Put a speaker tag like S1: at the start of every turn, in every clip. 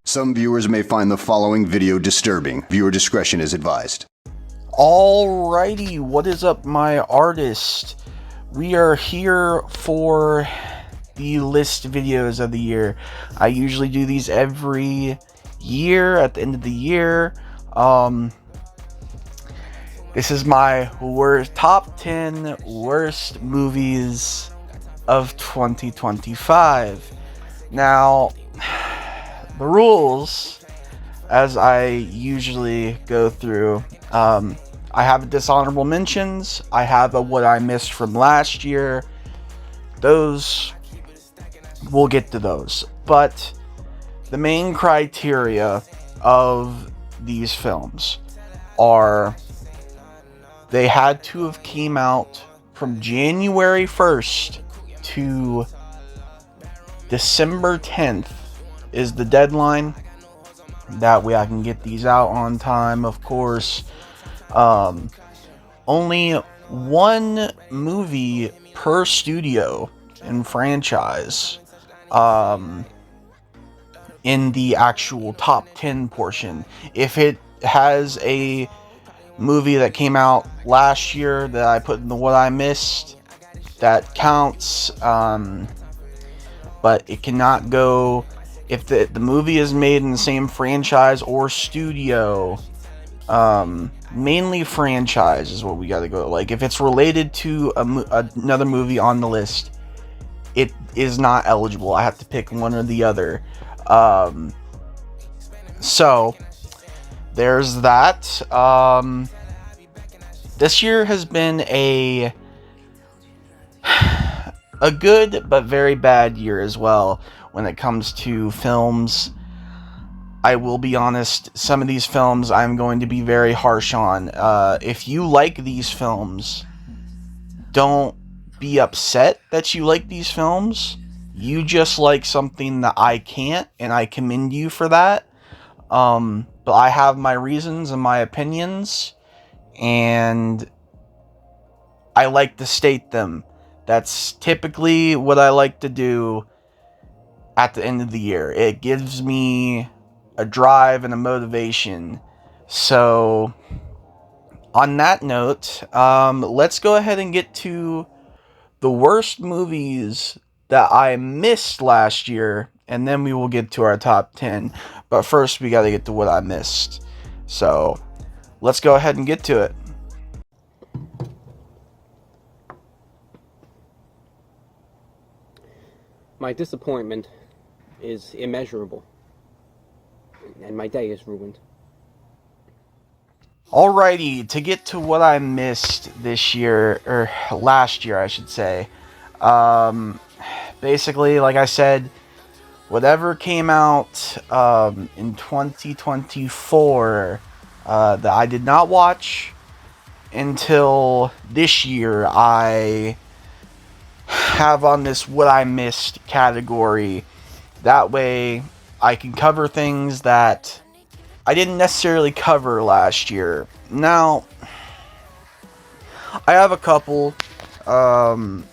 S1: Some viewers may find the following video disturbing. Viewer discretion is advised.
S2: Alrighty, what is up, my artist? We are here for the list videos of the year. I usually do these every year at the end of the year. This is my top 10 worst movies of 2025. Now, the rules, as I usually go through, I have dishonorable mentions, I have what I missed from last year. Those, we'll get to those. But the main criteria of these films are they had to have came out from January 1st to December 10th is the deadline. That way I can get these out on time, of course. Only one movie per studio and franchise in the actual top 10 portion. If it has a movie that came out last year that I put in the what I missed, that counts. But it cannot go if the movie is made in the same franchise or studio. Mainly franchise is what we gotta go. Like, if it's related to another movie on the list, it is not eligible. I have to pick one or the other. So there's that. This year has been a good but very bad year as well when it comes to films. I will be honest, some of these films I'm going to be very harsh on. If you like these films, don't be upset that you like these films. You just like something that I can't, and I commend you for that. But I have my reasons and my opinions, and I like to state them. That's typically what I like to do at the end of the year. It gives me a drive and a motivation. So, on that note, let's go ahead and get to the worst movies that I missed last year, and then we will get to our top 10. But first, we gotta get to what I missed. So, let's go ahead and get to it.
S3: My disappointment is immeasurable, and my day is ruined.
S2: Alrighty, to get to what I missed this year, or last year I should say. Basically, like I said, whatever came out in 2024 that I did not watch until this year, I have on this what I missed category. That way I can cover things that I didn't necessarily cover last year. Now, I have a couple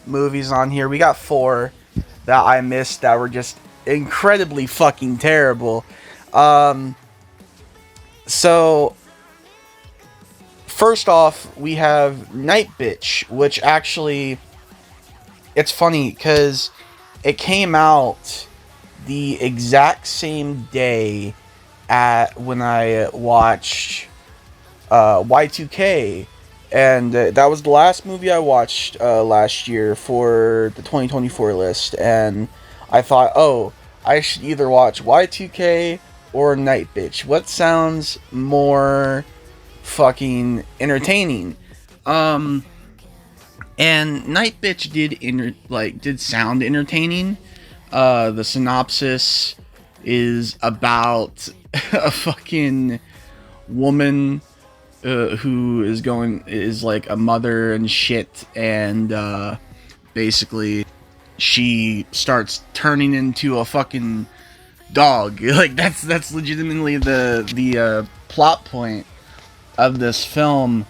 S2: movies on here. We got 4 that I missed that were just incredibly fucking terrible. So first off, we have Night Bitch, which actually, it's funny because it came out the exact same day when I watched Y2K, and that was the last movie I watched last year for the 2024 list, and I thought, oh, I should either watch Y2K or Night Bitch. What sounds more fucking entertaining? And Night Bitch did sound entertaining. The synopsis is about a fucking woman who is like a mother and shit, and basically she starts turning into a fucking dog. Like, that's legitimately the plot point of this film.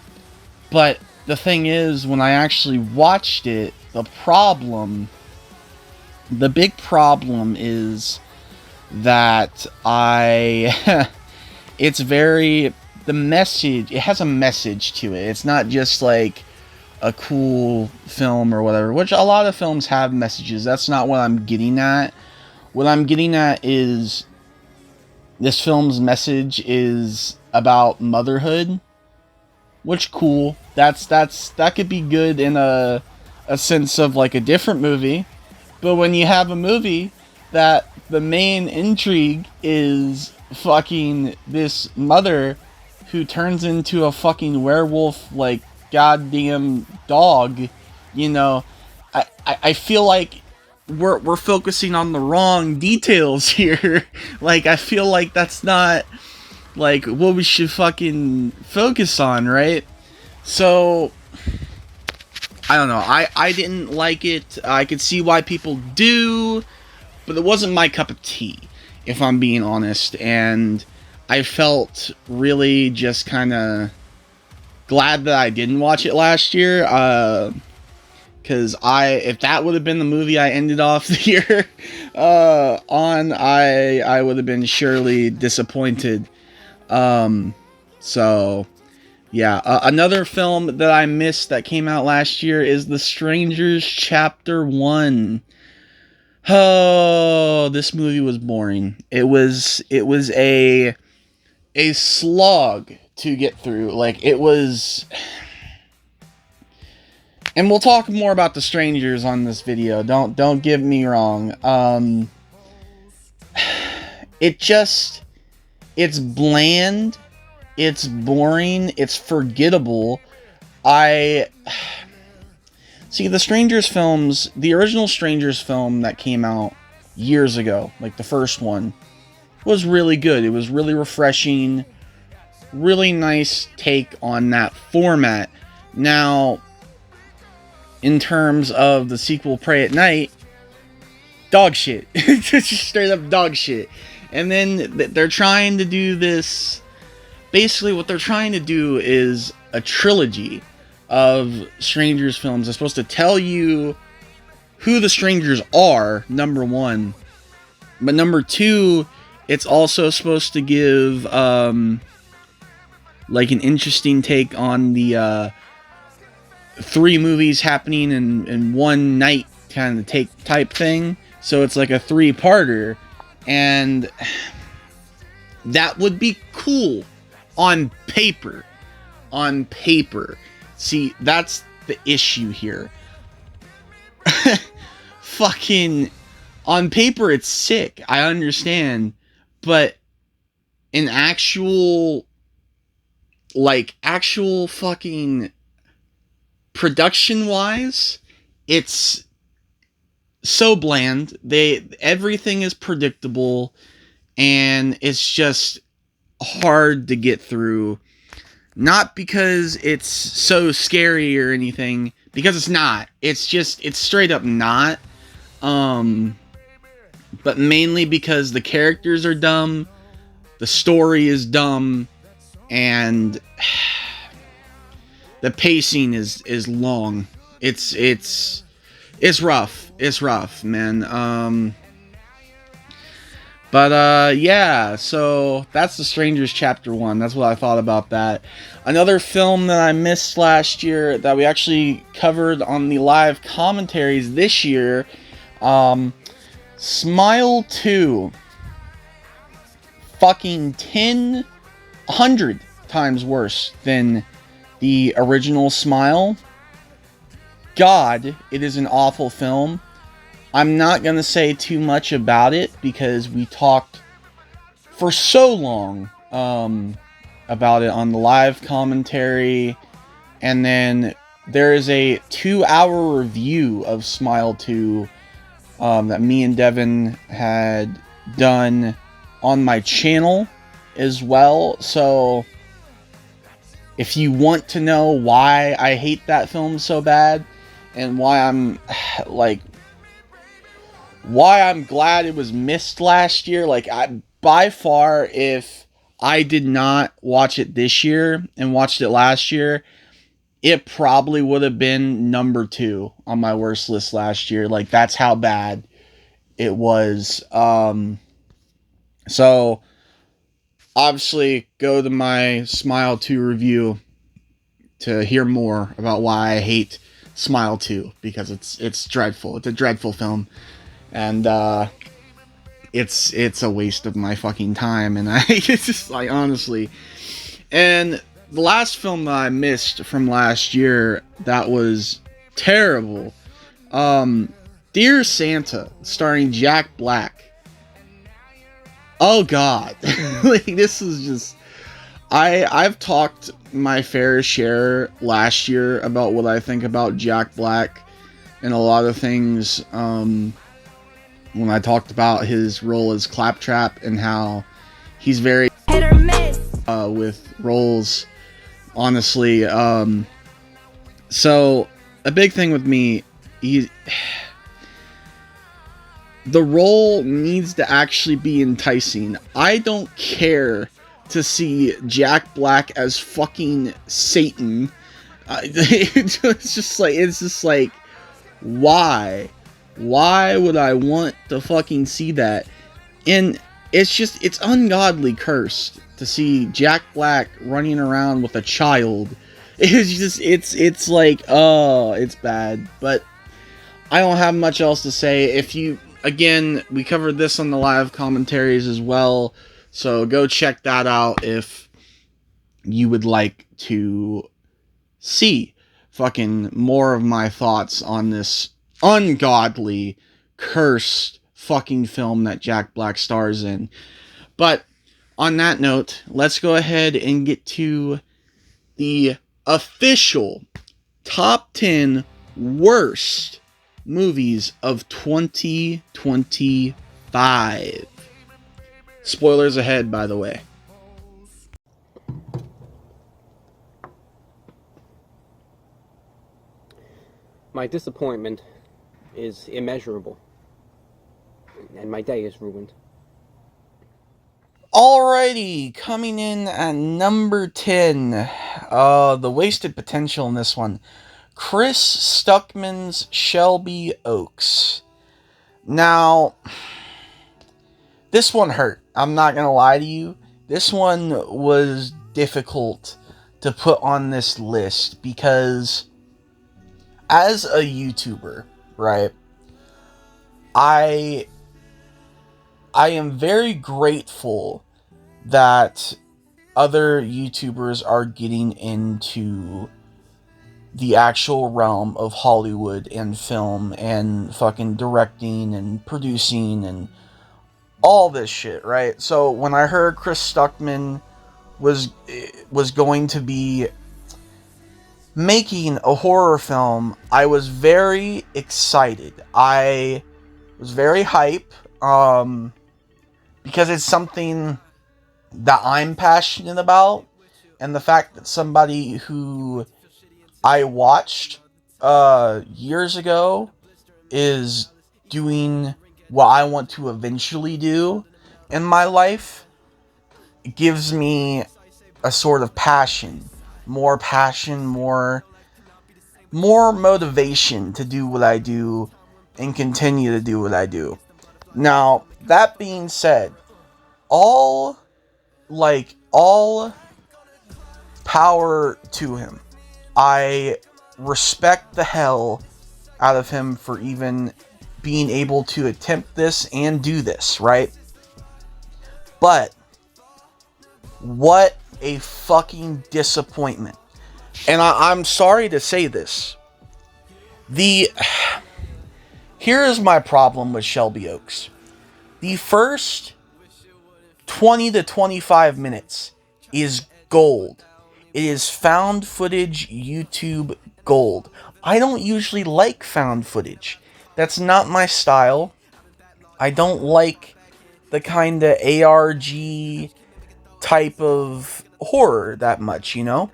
S2: But the thing is, when I actually watched it, the big problem is that I it's very the message, it has a message to it. It's not just like a cool film or whatever, which a lot of films have messages. That's not what I'm getting at. What I'm getting at is this film's message is about motherhood, which cool. That could be good in a sense of like a different movie. But when you have a movie that the main intrigue is fucking this mother who turns into a fucking werewolf, like, goddamn dog, you know, I feel like we're focusing on the wrong details here. Like, I feel like that's not, like, what we should fucking focus on, right? So, I don't know. I didn't like it. I could see why people do, but it wasn't my cup of tea, if I'm being honest. And I felt really just kind of glad that I didn't watch it last year. Because if that would have been the movie I ended off the year on, I would have been surely disappointed. So, yeah. Another film that I missed that came out last year is The Strangers Chapter 1. Oh, this movie was boring. It was a slog to get through. Like, it was... And we'll talk more about The Strangers on this video. Don't get me wrong. It's bland. It's boring. It's forgettable. See, the Strangers films, the original Strangers film that came out years ago, like the first one, was really good. It was really refreshing. Really nice take on that format. Now, in terms of the sequel, Prey at Night, dog shit. Just straight up dog shit. And then they're trying to do this... Basically, what they're trying to do is a trilogy of Strangers films. They're supposed to tell you who the Strangers are, number one. But number two, it's also supposed to give, like, an interesting take on the, 3 movies happening in one night kind of type thing. So it's like a 3-parter. And that would be cool on paper. On paper. See, that's the issue here. Fucking, on paper it's sick, I understand, but in actual fucking production wise, it's so bland. Everything is predictable, and it's just hard to get through. Not because it's so scary or anything, because it's not. It's straight up not. But mainly because the characters are dumb, the story is dumb, and the pacing is long. It's rough. It's rough, man. But yeah, so that's The Strangers Chapter 1. That's what I thought about that. Another film that I missed last year that we actually covered on the live commentaries this year, Smile 2. Fucking 100 times worse than the original Smile. God, it is an awful film. I'm not going to say too much about it because we talked for so long about it on the live commentary. And then there is a 2-hour review of Smile 2 that me and Devin had done on my channel as well. So if you want to know why I hate that film so bad and why I'm glad it was missed last year, by far, if I did not watch it this year and watched it last year, it probably would have been number 2 on my worst list last year. Like, that's how bad it was. So, obviously, go to my Smile 2 review to hear more about why I hate Smile 2, because it's dreadful. It's a dreadful film, and it's a waste of my fucking time, and it's just like, honestly. And the last film that I missed from last year that was terrible, Dear Santa, starring Jack Black. Oh god. Like, this is just, I've talked my fair share last year about what I think about Jack Black and a lot of things, when I talked about his role as Claptrap and how he's very
S4: hit or miss
S2: with roles, honestly. So a big thing with me, the role needs to actually be enticing. I don't care to see Jack Black as fucking Satan. It's just like, why? Why would I want to fucking see that? And it's ungodly cursed to see Jack Black running around with a child. It's like, oh, it's bad. But I don't have much else to say. Again, we covered this on the live commentaries as well, so go check that out if you would like to see fucking more of my thoughts on this ungodly, cursed fucking film that Jack Black stars in. But on that note, let's go ahead and get to the official top 10 worst movies of 2025. Spoilers ahead, by the way.
S3: My disappointment is immeasurable, and my day is ruined.
S2: Alrighty, coming in at number 10, the wasted potential in this one, Chris Stuckman's Shelby Oaks. Now, this one hurt. I'm not gonna lie to you. This one was difficult to put on this list because as a YouTuber, right, I am very grateful that other YouTubers are getting into the actual realm of Hollywood and film and fucking directing and producing and all this shit, right? So when I heard Chris Stuckman was going to be making a horror film, I was very excited. I was very hype, because it's something that I'm passionate about, and the fact that somebody who I watched years ago is doing what I want to eventually do in my life gives me a sort of passion, more motivation to do what I do and continue to do what I do. Now, that being said, all power to him. I respect the hell out of him for even being able to attempt this and do this, right? But what a fucking disappointment. And I'm sorry to say this. Here is my problem with Shelby Oaks. The first 20 to 25 minutes is gold. It is found footage YouTube gold. I don't usually like found footage. That's not my style. I don't like the kind of ARG type of horror that much, you know?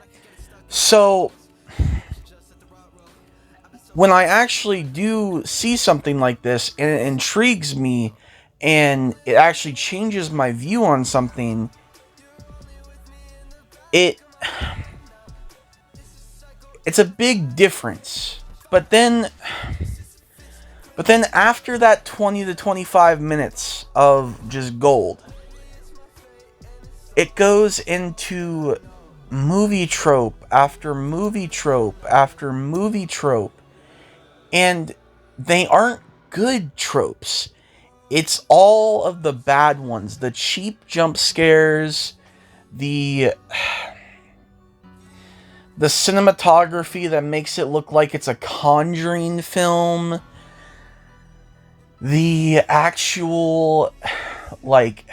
S2: So, when I actually do see something like this and it intrigues me and it actually changes my view on something, it's a big difference. But then after that 20 to 25 minutes of just gold, it goes into movie trope after movie trope after movie trope, and they aren't good tropes. It's all of the bad ones, the cheap jump scares, the cinematography that makes it look like it's a Conjuring film, the actual, like,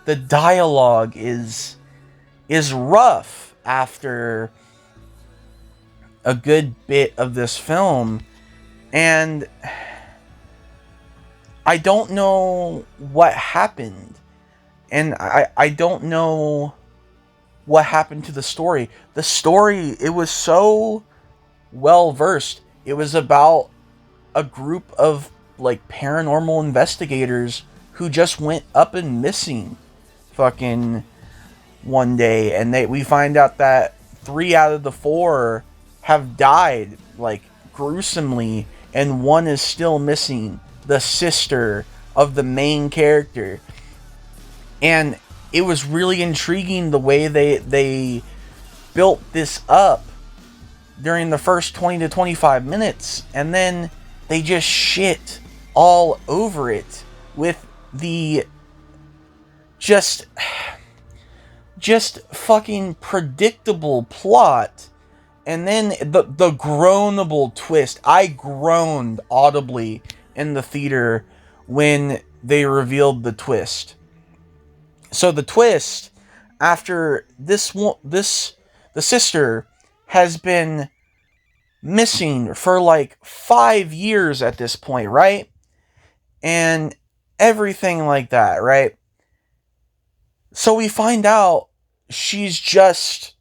S2: the dialogue is rough after a good bit of this film, and I don't know what happened, and I don't know what happened to the story. The story, it was so well versed. It was about a group of, like, paranormal investigators who just went up and missing fucking one day, and we find out that 3 out of the 4 have died, like, gruesomely, and one is still missing, the sister of the main character. And it was really intriguing the way they built this up during the first 20 to 25 minutes, and then they just shit all over it with the just fucking predictable plot, and then the groanable twist. I groaned audibly in the theater when they revealed the twist. So the twist, after the sister has been missing for like 5 years at this point, right? And everything like that, right? So we find out she's just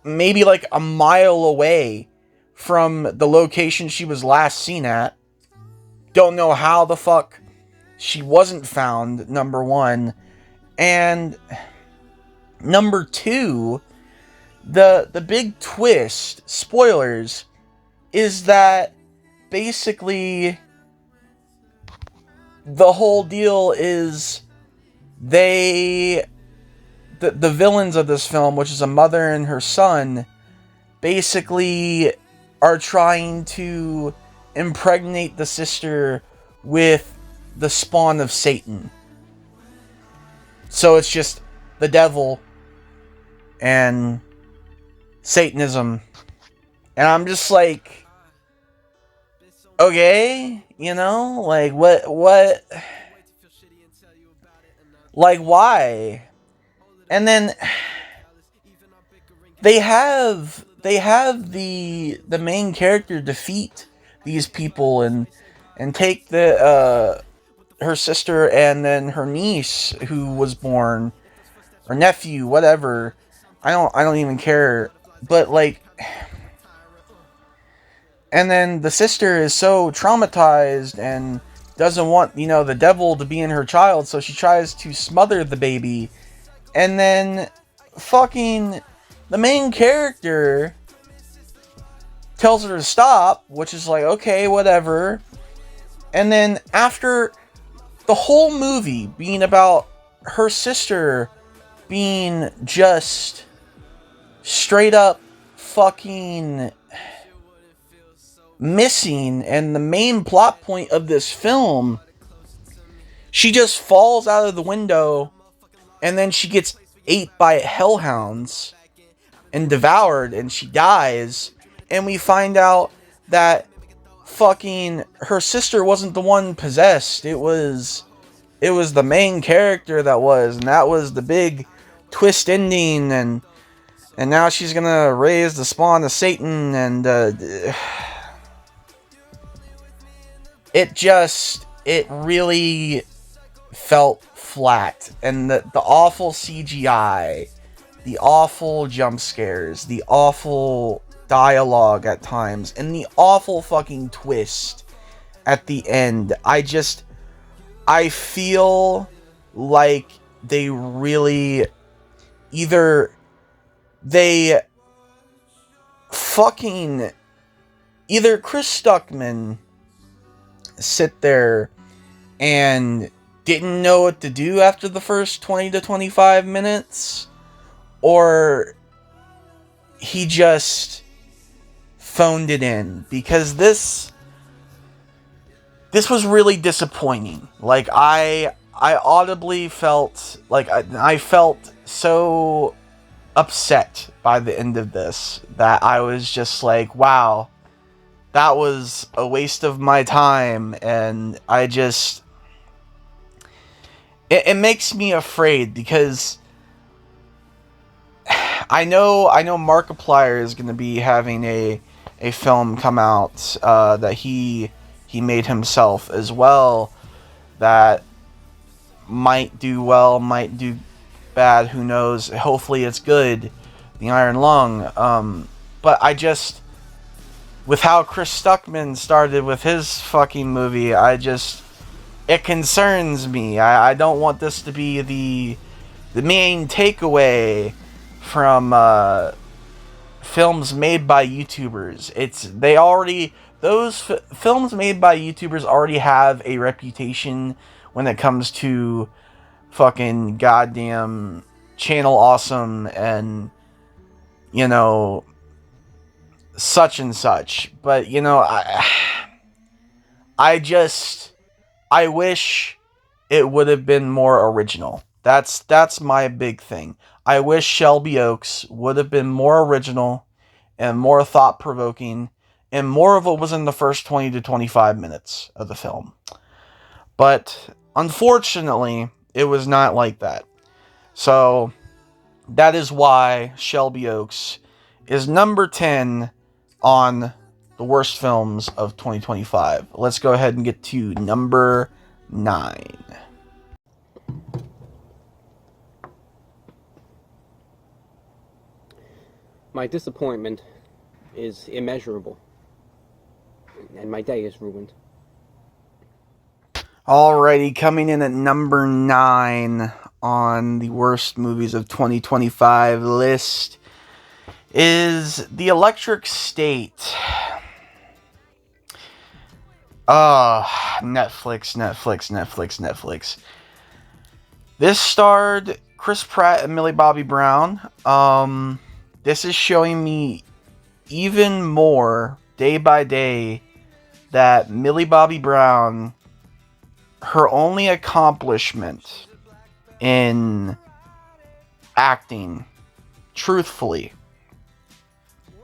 S2: maybe like a mile away from the location she was last seen at. Don't know how the fuck she wasn't found, number one. And number two, the big twist, spoilers, is that basically the whole deal is the villains of this film, which is a mother and her son, basically are trying to impregnate the sister with the spawn of Satan. So it's just the devil and Satanism. And I'm just like, okay, you know, like what, like why? And then they have the main character defeat these people and take her sister and then her niece who was born, or nephew, whatever. I don't even care. But like, and then the sister is so traumatized and doesn't want, the devil to be in her child, so she tries to smother the baby. And then fucking the main character tells her to stop, which is like, okay, whatever. And then after the whole movie being about her sister being just straight up fucking missing, and the main plot point of this film, she just falls out of the window and then she gets ate by hellhounds and devoured and she dies, and we find out that fucking her sister wasn't the one possessed. It was the main character that was, and that was the big twist ending, and now she's gonna raise the spawn of Satan, and it really felt flat, and the awful CGI, the awful jump scares, the awful dialogue at times, and the awful fucking twist at the end. I feel like they really either Chris Stuckman sit there and didn't know what to do after the first 20 to 25 minutes, or he just phoned it in, because this was really disappointing. Like, I audibly felt like I felt so upset by the end of this that I was just like, wow, that was a waste of my time. And I just, it makes me afraid, because I know Markiplier is going to be having a film come out that he made himself as well, that might do well, might do bad, who knows. Hopefully it's good, The Iron Lung. But I just, with how Chris Stuckman started with his fucking movie, it concerns me. I don't want this to be the main takeaway from films made by YouTubers. Films made by YouTubers already have a reputation when it comes to fucking goddamn channel awesome and, you know, such and such. But, you know, I wish it would have been more original. That's my big thing. I wish Shelby Oaks would have been more original and more thought-provoking, and more of what was in the first 20 to 25 minutes of the film. But unfortunately, it was not like that. So that is why Shelby Oaks is number 10 on the worst films of 2025. Let's go ahead and get to number 9.
S3: My disappointment is immeasurable, and my day is ruined.
S2: Alrighty, coming in at number 9 on the worst movies of 2025 list is The Electric State. Netflix. This starred Chris Pratt and Millie Bobby Brown. This is showing me even more, day by day, that Millie Bobby Brown, her only accomplishment in acting, truthfully,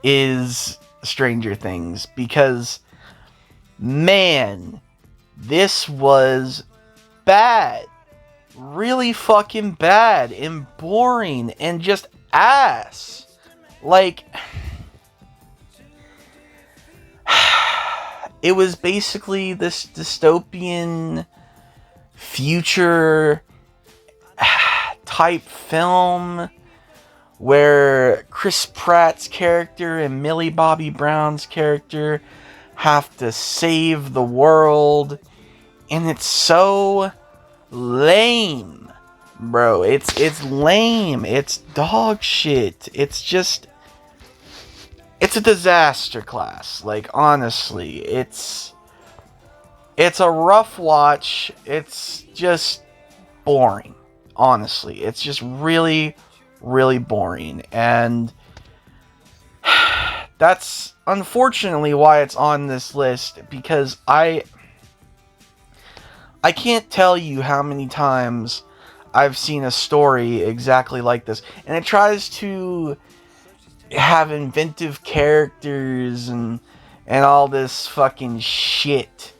S2: is Stranger Things. Because, man, this was bad. Really fucking bad and boring and just ass. Like, it was basically this dystopian future type film where Chris Pratt's character and Millie Bobby Brown's character have to save the world, and it's so lame, bro. It's lame. It's dog shit. It's a disaster class. Like, honestly, it's a rough watch. It's just boring. Honestly, it's just really, really boring. And that's unfortunately why it's on this list, because I can't tell you how many times I've seen a story exactly like this. And it tries to have inventive characters and all this fucking shit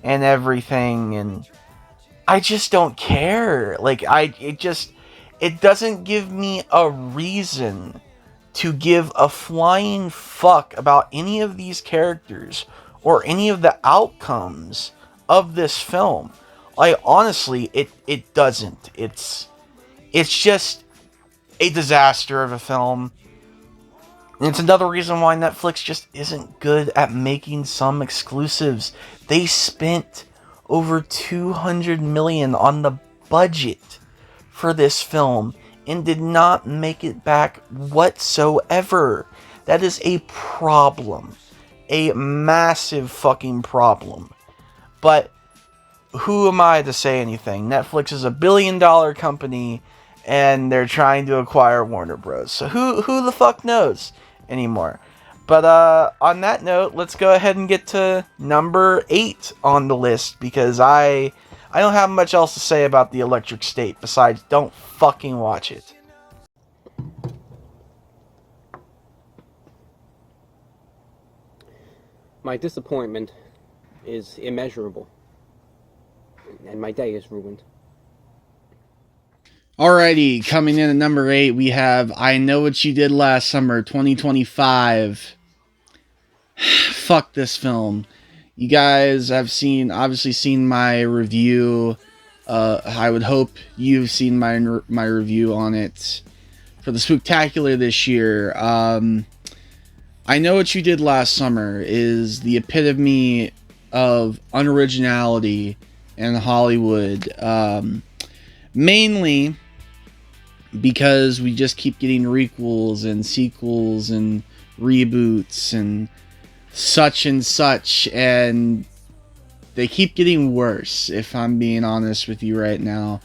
S2: and everything, and I just don't care. Like, it doesn't give me a reason to give a flying fuck about any of these characters or any of the outcomes of this film. Like, honestly, it doesn't. It's just a disaster of a film. And it's another reason why Netflix just isn't good at making some exclusives. They spent over $200 million on the budget for this film and did not make it back whatsoever. That is a problem. A massive fucking problem. But who am I to say anything? Netflix is $1 billion company, and they're trying to acquire Warner Bros. So who the fuck knows anymore? But on that note, let's go ahead and get to number 8 on the list, because I don't have much else to say about The Electric State besides don't fucking watch it.
S3: My disappointment is immeasurable, and my day is ruined.
S4: Alrighty, coming in at number 8, we have I Know What You Did Last Summer, 2025. Fuck this film. You guys have obviously seen my review. I would hope you've seen my review on it for the Spooktacular this year. I Know What You Did Last Summer is the epitome of unoriginality in Hollywood. Mainly because we just keep getting requels and sequels and reboots and such, and they keep getting worse, if I'm being honest with you right now.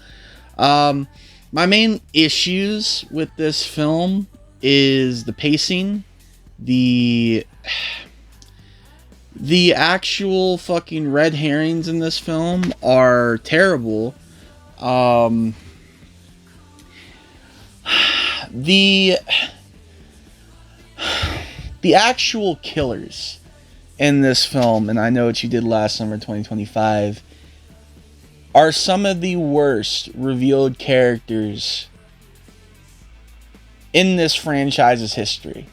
S4: My main issues with this film is the pacing, the actual fucking red herrings in this film are terrible. The actual killers in this film, and I Know What You Did Last Summer 2025, are some of the worst revealed characters in this franchise's history.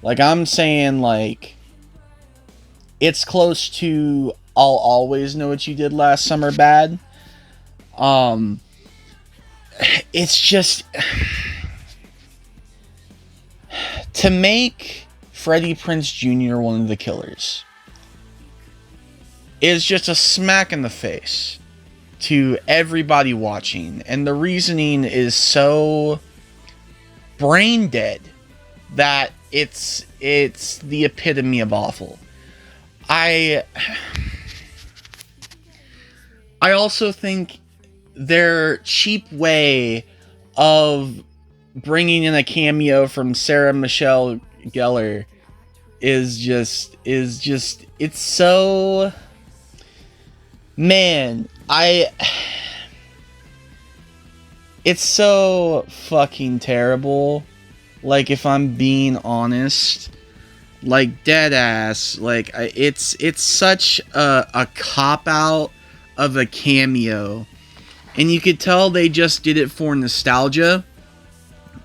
S4: Like, I'm saying, like, it's close to I'll Always Know What You Did Last Summer bad. It's just, to make Freddie Prinze Jr. one of the killers is just a smack in the face to everybody watching, and the reasoning is so brain dead that it's the epitome of awful. I also think their cheap way of bringing in a cameo from Sarah Michelle Gellar is just it's so, man, it's so fucking terrible. Like, if I'm being honest, like, dead ass, like, it's such a cop out of a cameo, and you could tell they just did it for nostalgia,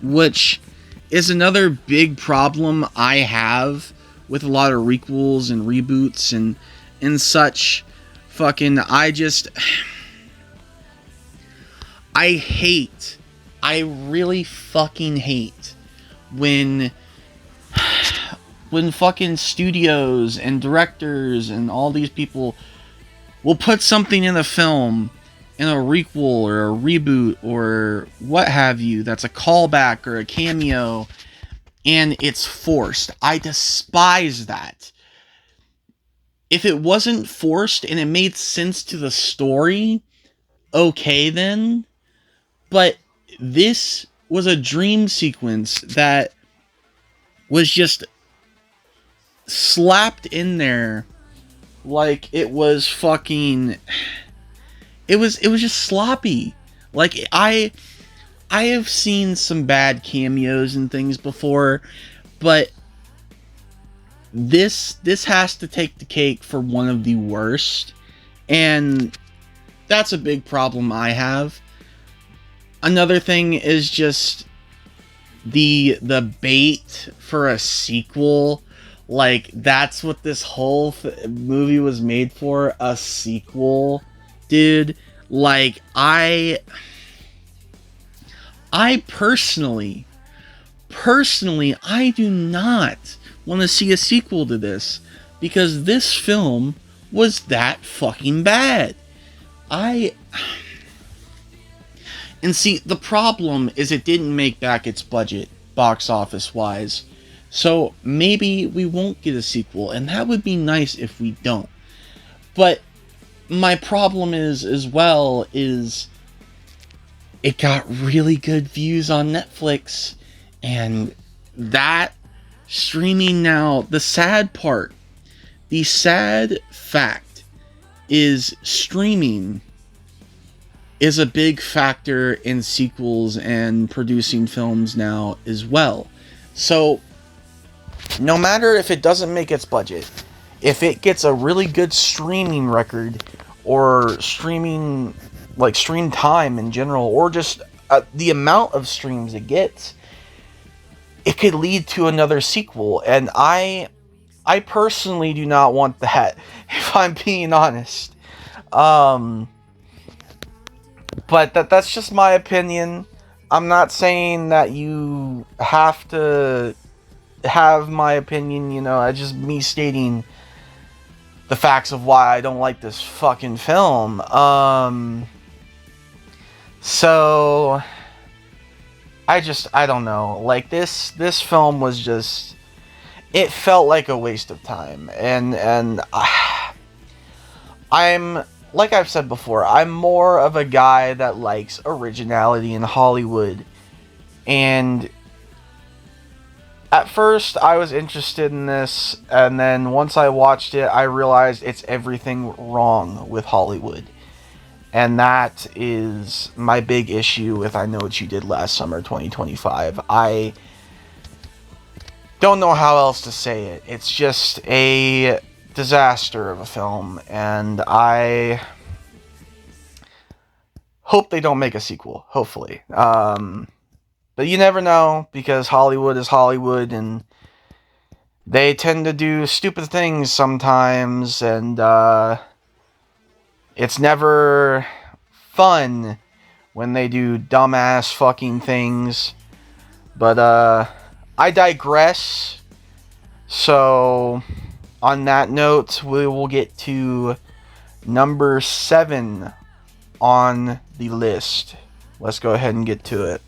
S4: which is another big problem I have with a lot of requels and reboots and such. Fucking, I really fucking hate when fucking studios and directors and all these people will put something in a film, in a requel or a reboot or what have you, that's a callback or a cameo, and it's forced. I despise that. If it wasn't forced and it made sense to the story, okay then. But this was a dream sequence that was just slapped in there like it was fucking, it was just sloppy. Like, I have seen some bad cameos and things before, but this has to take the cake for one of the worst, and that's a big problem I have. Another thing is just the bait for a sequel. Like, that's what this whole movie was made for, a sequel, dude. Like, I personally, I do not want to see a sequel to this, because this film was that fucking bad. And see, the problem is it didn't make back its budget, box office wise. So maybe we won't get a sequel, and that would be nice if we don't. But my problem is, as well, is it got really good views on Netflix, and that streaming now, the sad fact is streaming is a big factor in sequels and producing films now as well. So no matter if it doesn't make its budget, if it gets a really good streaming record, or streaming, like stream time in general, or just the amount of streams it gets, it could lead to another sequel. And I personally do not want that, if I'm being honest. But that's just my opinion. I'm not saying that you have to have my opinion, you know. It's just me stating the facts of why I don't like this fucking film. So I don't know. Like, this film was just, it felt like a waste of time. And I'm, like I've said before, I'm more of a guy that likes originality in Hollywood. And at first, I was interested in this, and then once I watched it, I realized it's everything wrong with Hollywood. And that is my big issue with I Know What You Did Last Summer 2025. I don't know how else to say it. It's just a disaster of a film, and I hope they don't make a sequel, hopefully. But you never know, because Hollywood is Hollywood, and they tend to do stupid things sometimes, and it's never fun when they do dumbass fucking things. But I digress. So on that note, we will get to number 7 on the list. Let's go ahead and get to it.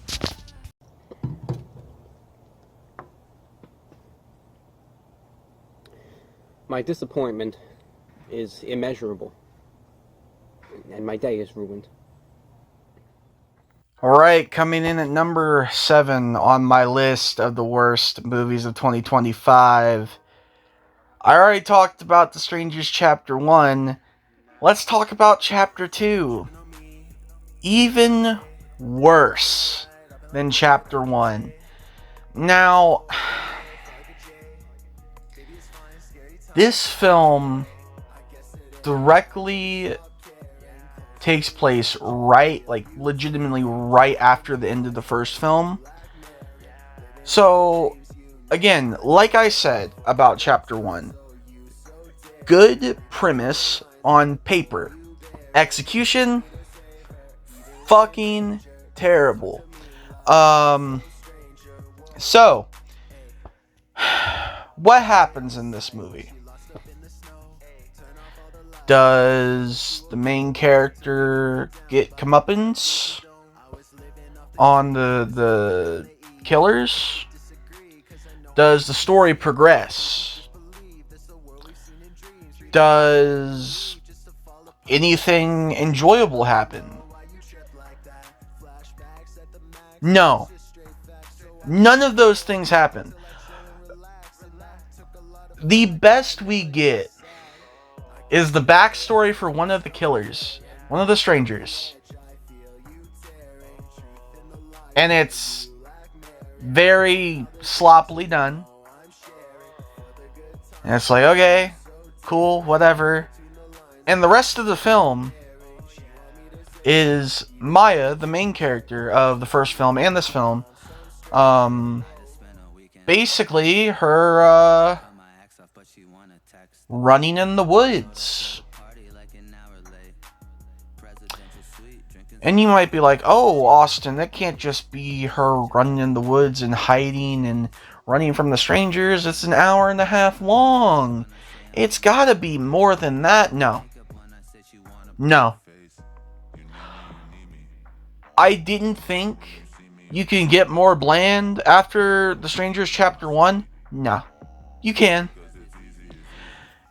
S3: My disappointment is immeasurable, and my day is ruined.
S2: Alright, coming in at number 7 on my list of the worst movies of 2025. I already talked about The Strangers Chapter 1. Let's talk about Chapter 2. Even worse than Chapter 1. Now, this film directly takes place legitimately right after the end of the first film. So, again, like I said about Chapter 1, good premise on paper. Execution, fucking terrible. So, what happens in this movie? Does the main character get comeuppance on the killers? Does the story progress? Does anything enjoyable happen? No. None of those things happen. The best we get is the backstory for one of the killers, one of the strangers. And it's very sloppily done. And it's like, okay, cool, whatever. And the rest of the film is Maya, the main character of the first film and this film. Basically, her running in the woods. And you might be like, oh, Austin, that can't just be her running in the woods and hiding and running from the strangers. It's an hour and a half long. It's gotta be more than that. No. I didn't think you can get more bland after The Strangers Chapter 1. No. You can.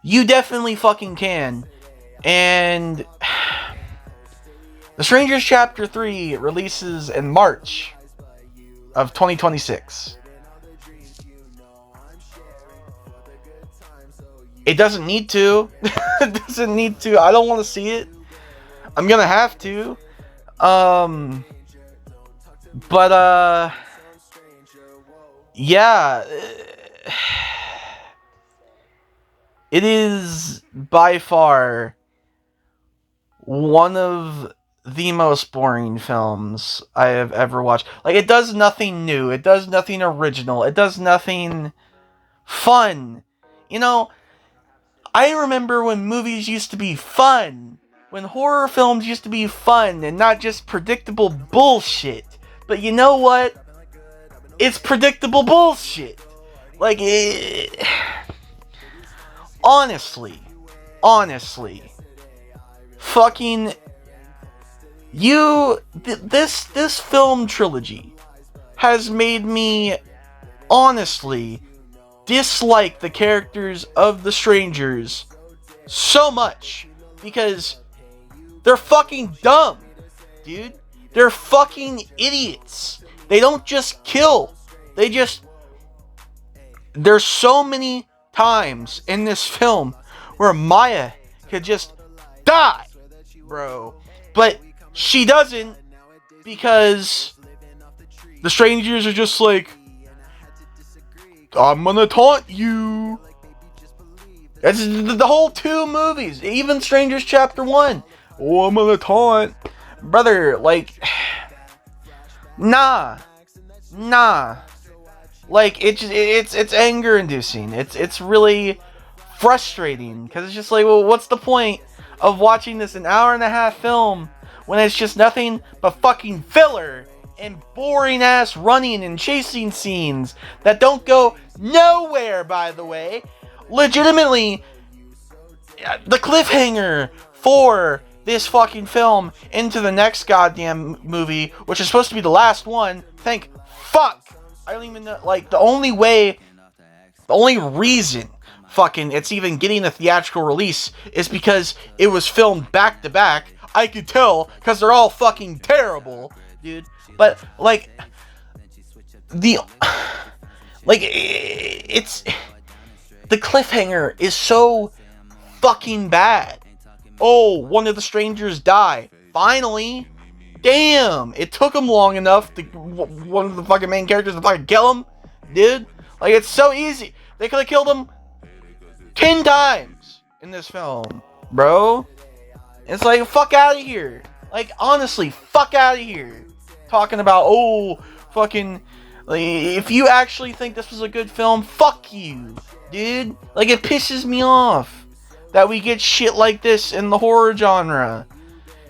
S2: You definitely fucking can. And The Strangers Chapter 3 releases in March of 2026. It doesn't need to. It doesn't need to. I don't want to see it. I'm gonna have to. But yeah. It is by far one of the most boring films I have ever watched. Like, it does nothing new. It does nothing original. It does nothing fun. You know, I remember when movies used to be fun. When horror films used to be fun and not just predictable bullshit. But you know what? It's predictable bullshit. Like, honestly, fucking, this film trilogy has made me, honestly, dislike the characters of the Strangers so much, because they're fucking dumb, dude. They're fucking idiots. They don't just kill. There's so many times in this film where Maya could just die, bro. But she doesn't, because the Strangers are just like, I'm gonna taunt you. That's the whole 2 movies. Even Strangers Chapter 1. Oh, I'm gonna taunt. Brother, like, nah. Like, it's anger inducing. It's really frustrating, because it's just like, well, what's the point of watching this an hour and a half film when it's just nothing but fucking filler and boring ass running and chasing scenes that don't go nowhere, by the way. Legitimately, the cliffhanger for this fucking film into the next goddamn movie, which is supposed to be the last one, thank fuck. I don't even know, like, the only reason fucking it's even getting a theatrical release is because it was filmed back to back. I could tell, because they're all fucking terrible, dude. But, like, it's, the cliffhanger is so fucking bad. Oh, one of the Strangers die. Finally. Damn, it took them long enough to one of the fucking main characters to fucking kill him, dude. Like, it's so easy. They could have killed him 10 times in this film, bro. It's like, fuck out of here. Like, honestly, fuck out of here. Talking about, oh, fucking, like, if you actually think this was a good film, fuck you, dude. Like, it pisses me off that we get shit like this in the horror genre.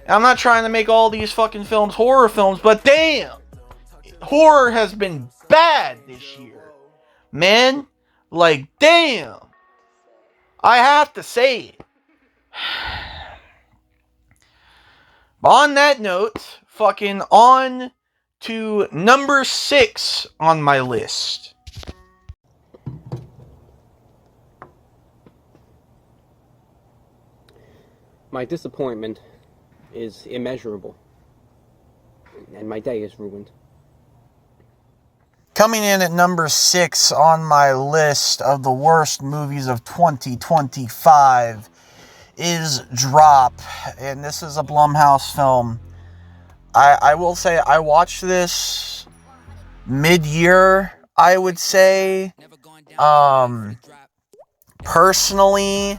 S2: I'm not trying to make all these fucking films horror films, but damn! Horror has been bad this year. Man, like, damn! I have to say it. On that note, fucking on to number 6 on my list.
S3: My disappointment is immeasurable, and my day is ruined.
S2: Coming in at number 6 on my list of the worst movies of 2025 is Drop, and this is a Blumhouse film. I will say I watched this mid-year, I would say. Personally,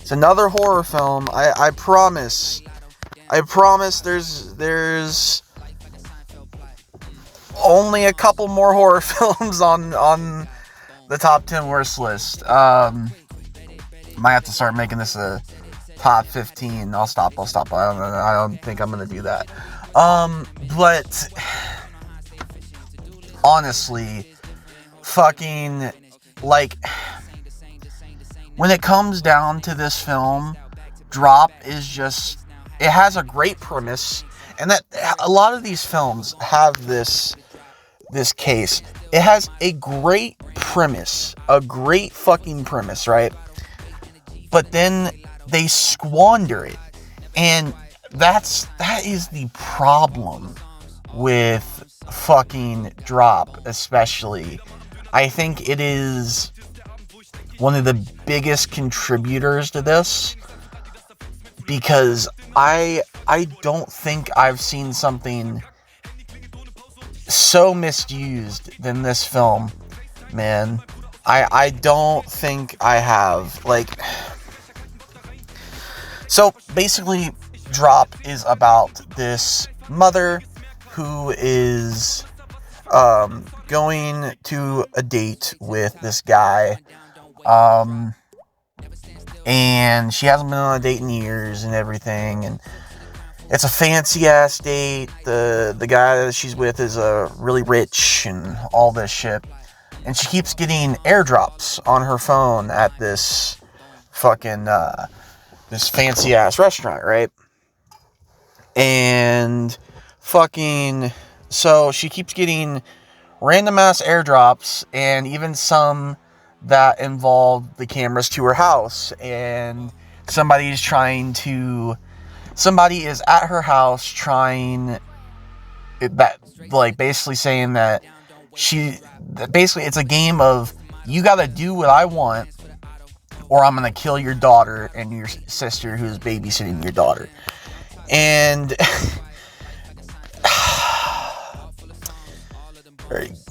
S2: it's another horror film. I promise there's only a couple more horror films on the top 10 worst list. Might have to start making this a top 15. I'll stop. I don't think I'm gonna do that. But honestly, fucking, like, when it comes down to this film, Drop is just, it has a great premise, and that a lot of these films have this case. It has a great premise, a great fucking premise, right? but then they squander it. And that is the problem with fucking Drop, especially. I think it is one of the biggest contributors to this, because I don't think I've seen something so misused than this film, man. I don't think I have. Like, so basically, Drop is about this mother who is going to a date with this guy, and she hasn't been on a date in years and everything, and it's a fancy ass date. The guy that she's with is really rich and all this shit, and she keeps getting airdrops on her phone at this fucking this fancy ass restaurant, right? And fucking, so she keeps getting random ass airdrops, and even some that involve the cameras to her house, and somebody is at her house trying that, like, basically saying that basically it's a game of, you gotta do what I want or I'm gonna kill your daughter and your sister who's babysitting your daughter. And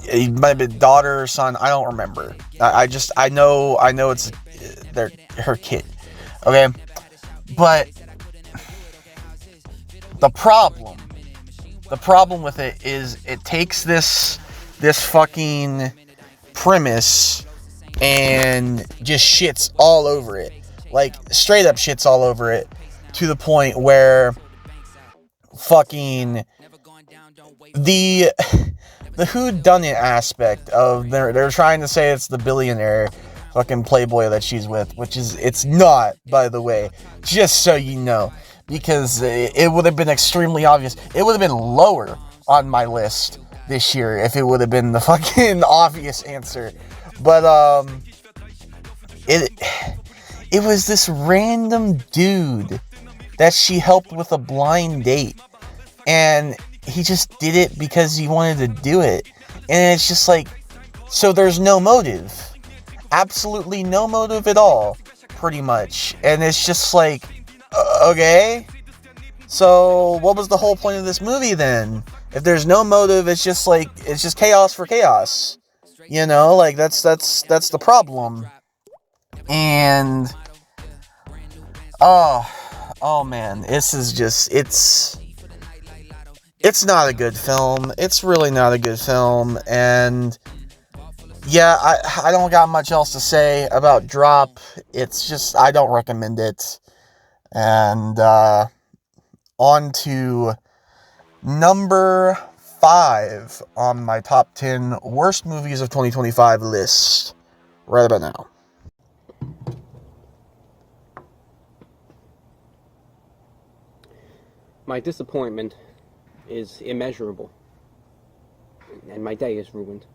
S2: it might have been daughter or son, I don't remember. I know it's her kid. Okay? But the problem with it is it takes this fucking premise and just shits all over it. Like, straight up shits all over it, to the point where fucking the whodunit aspect of they're trying to say it's the billionaire fucking playboy that she's with, which is, it's not, by the way, just so you know, because it would have been extremely obvious. It would have been lower on my list this year if it would have been the fucking obvious answer. But it was this random dude that she helped with a blind date, and he just did it because he wanted to do it. And it's just like, so there's no motive, absolutely no motive at all, pretty much. And it's just like, okay, so what was the whole point of this movie then? If there's no motive, it's just like, it's just chaos for chaos, you know? Like, that's the problem. And oh man, this is just, it's not a good film. It's really not a good film. And yeah, I don't got much else to say about Drop. It's just, I don't recommend it. And on to number 5 on my top 10 worst movies of 2025 list right about now.
S3: My disappointment is immeasurable, and my day is ruined.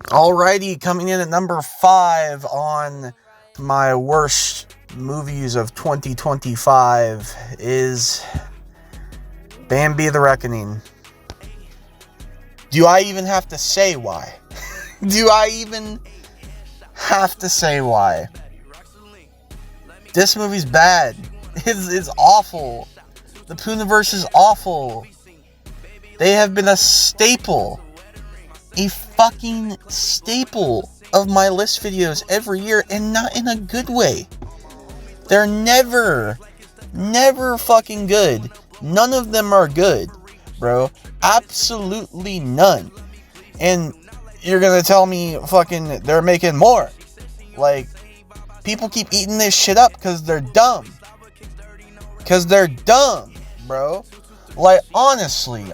S2: Alrighty, coming in at number 5 on my worst movies of 2025 is Bambi the Reckoning. Do I even have to say why? Do I even have to say why? This movie's bad. It's awful. The Pooniverse is awful. They have been a staple. A fucking staple of my list videos every year, and not in a good way. They're never fucking good. None of them are good, bro. Absolutely none. And you're gonna tell me fucking they're making more. Like, people keep eating this shit up because they're dumb. Because they're dumb, bro. Like, honestly,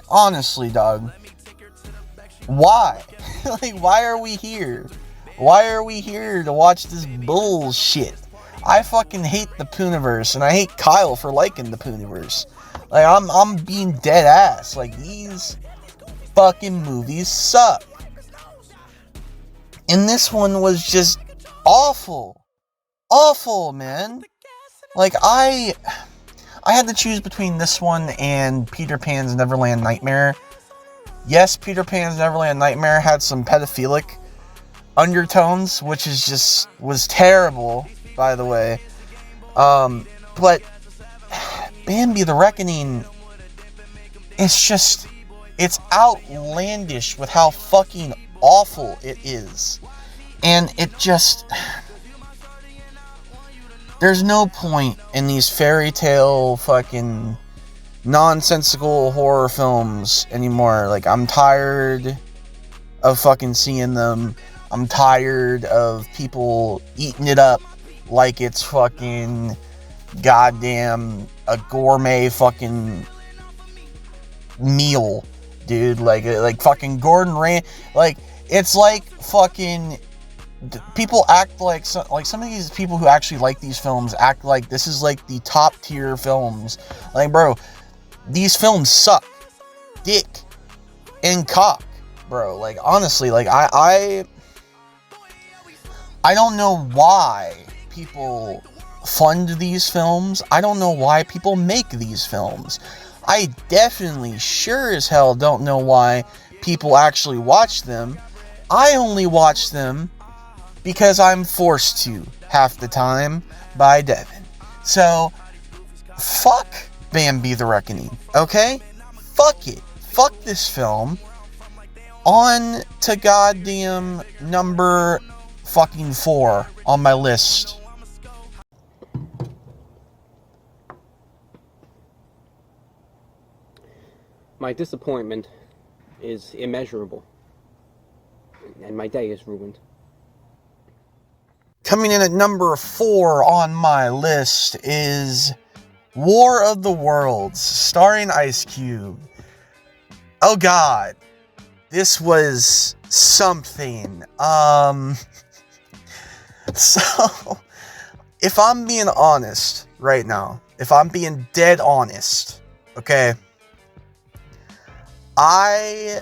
S2: dog. Why? Like, why are we here? Why are we here to watch this bullshit? I fucking hate the Pooniverse, and I hate Kyle for liking the Pooniverse. Like, I'm being dead ass. Like, these fucking movies suck. And this one was just awful. awful, man. Like, I had to choose between this one and Peter Pan's Neverland Nightmare. Yes, Peter Pan's Neverland Nightmare had some pedophilic undertones, which was terrible, by the way. But Bambi the Reckoning, it's outlandish with how fucking awful it is. And there's no point in these fairy tale fucking nonsensical horror films anymore. Like, I'm tired of fucking seeing them. I'm tired of people eating it up like it's fucking goddamn a gourmet fucking meal, dude. Like fucking Gordon Ramsay. Like, it's like fucking people act like some of these people who actually like these films act like this is like the top tier films. Like, bro, these films suck dick and cock, bro. Like, honestly, like I don't know why people fund these films. I don't know why people make these films. I definitely sure as hell don't know why people actually watch them. I only watch them because I'm forced to half the time by Devin. So, fuck Bambi the Reckoning, okay? Fuck it. Fuck this film. On to goddamn number fucking 4 on my list.
S3: My disappointment is immeasurable, and my day is ruined.
S2: Coming in at number 4 on my list is War of the Worlds, starring Ice Cube. Oh god, this was something. So, if I'm being honest right now, if I'm being dead honest, okay, I'm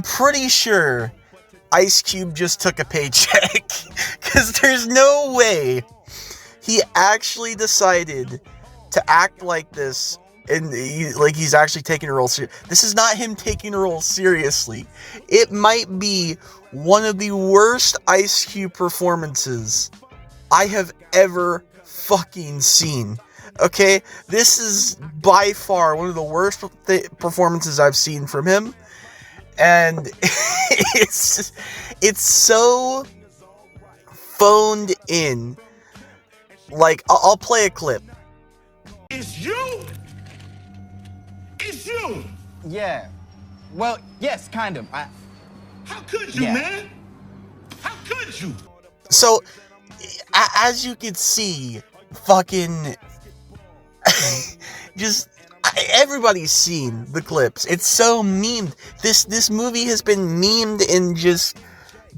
S2: pretty sure Ice Cube just took a paycheck, because there's no way he actually decided to act like this, and he's actually taking a role seriously. This is not him taking a role seriously. It might be one of the worst Ice Cube performances I have ever fucking seen. Okay, this is by far one of the worst performances I've seen from him, and it's so phoned in. Like, I'll play a clip.
S5: It's you. It's you.
S6: Yeah. Well, yes, kind of.
S5: How could you, man? How could you?
S2: So, as you can see, fucking just everybody's seen the clips. It's so memed. This movie has been memed and just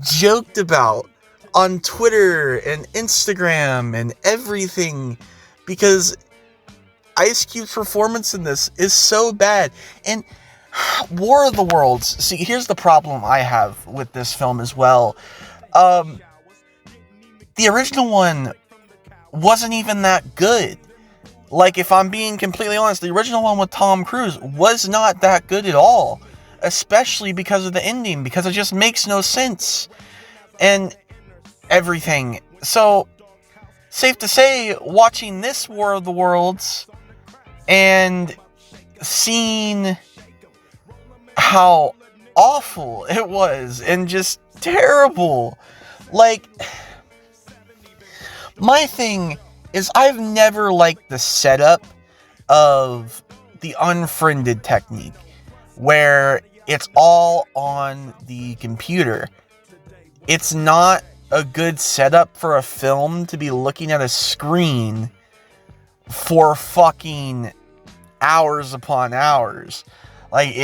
S2: joked about on Twitter and Instagram and everything, because Ice Cube's performance in this is so bad. And War of the Worlds, see, here's the problem I have with this film as well. The original one wasn't even that good. Like, if I'm being completely honest, the original one with Tom Cruise was not that good at all. Especially because of the ending, because it just makes no sense. And everything. So, safe to say, watching this War of the Worlds and seeing how awful it was and just terrible. Like, my thing is, I've never liked the setup of the unfriended technique, where it's all on the computer. It's not a good setup for a film to be looking at a screen for fucking hours upon hours. Like,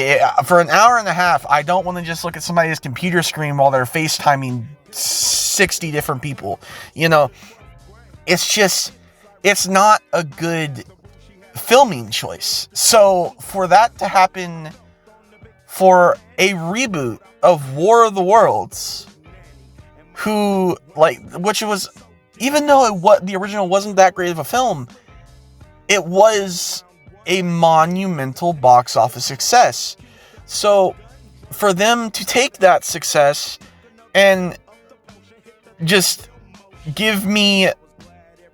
S2: for an hour and a half, I don't want to just look at somebody's computer screen while they're FaceTiming 60 different people. You know, it's not a good filming choice. So, for that to happen for a reboot of War of the Worlds, which was even though the original wasn't that great of a film, it was a monumental box office success. So for them to take that success and just give me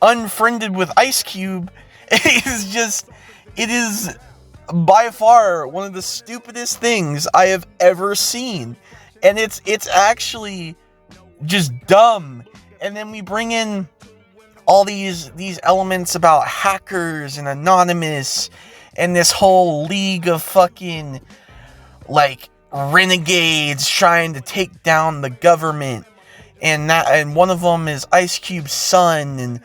S2: Unfriended with Ice Cube, it is by far one of the stupidest things I have ever seen. And it's actually just dumb. And then we bring in all these elements about hackers and Anonymous and this whole league of fucking like renegades trying to take down the government, and one of them is Ice Cube's son,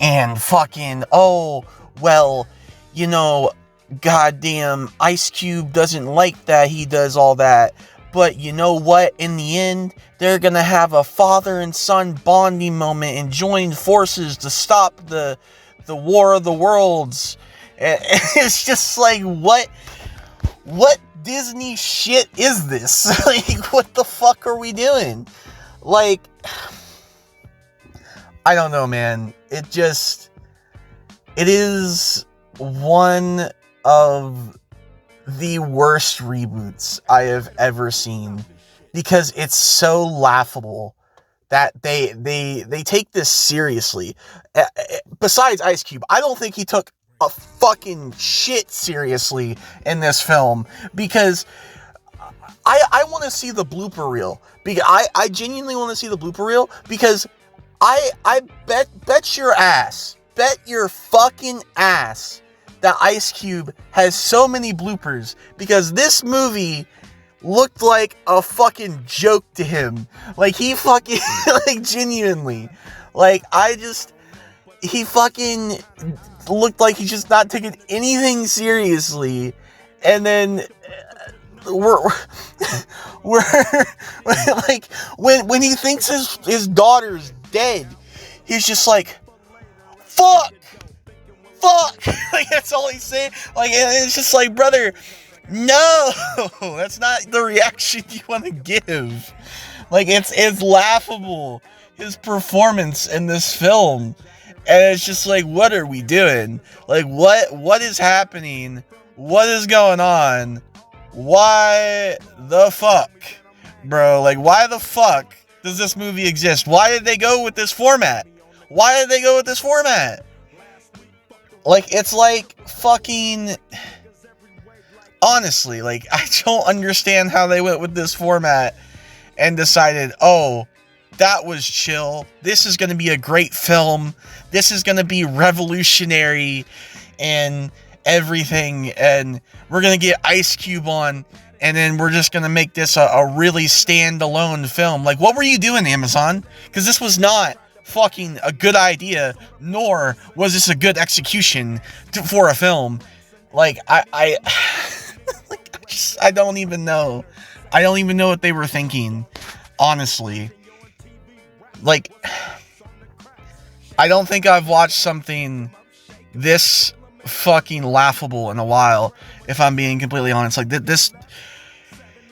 S2: and fucking, oh well, you know, goddamn, Ice Cube doesn't like that he does all that. But you know what? In the end, they're gonna have a father and son bonding moment and join forces to stop the War of the Worlds. And it's just like, what Disney shit is this? Like, what the fuck are we doing? Like, I don't know, man. It is one of the worst reboots I have ever seen, because it's so laughable that they take this seriously. Besides Ice Cube, I don't think he took a fucking shit seriously in this film, because I want to see the blooper reel. Because I genuinely want to see the blooper reel, because I bet your fucking ass that Ice Cube has so many bloopers, because this movie looked like a fucking joke to him. Like, he fucking, like, genuinely. Like, he fucking looked like he's just not taking anything seriously. And then we're like, when he thinks his daughter's dead, he's just like, fuck. Like, that's all he's saying. Like, it's just like, brother, no, that's not the reaction you want to give. Like, it's laughable, his performance in this film. And it's just like, what are we doing? Like, what is happening? What is going on? Why the fuck, bro? Like, why the fuck does this movie exist? Why did they go with this format? Like, it's like fucking, honestly, like, I don't understand how they went with this format and decided, oh, that was chill. This is going to be a great film. This is going to be revolutionary and everything. And we're going to get Ice Cube on, and then we're just going to make this a really standalone film. Like, what were you doing, Amazon? Because this was not fucking a good idea, nor was this a good execution for a film. Like, I don't even know. I don't even know what they were thinking, honestly. Like, I don't think I've watched something this fucking laughable in a while, if I'm being completely honest. Like, this,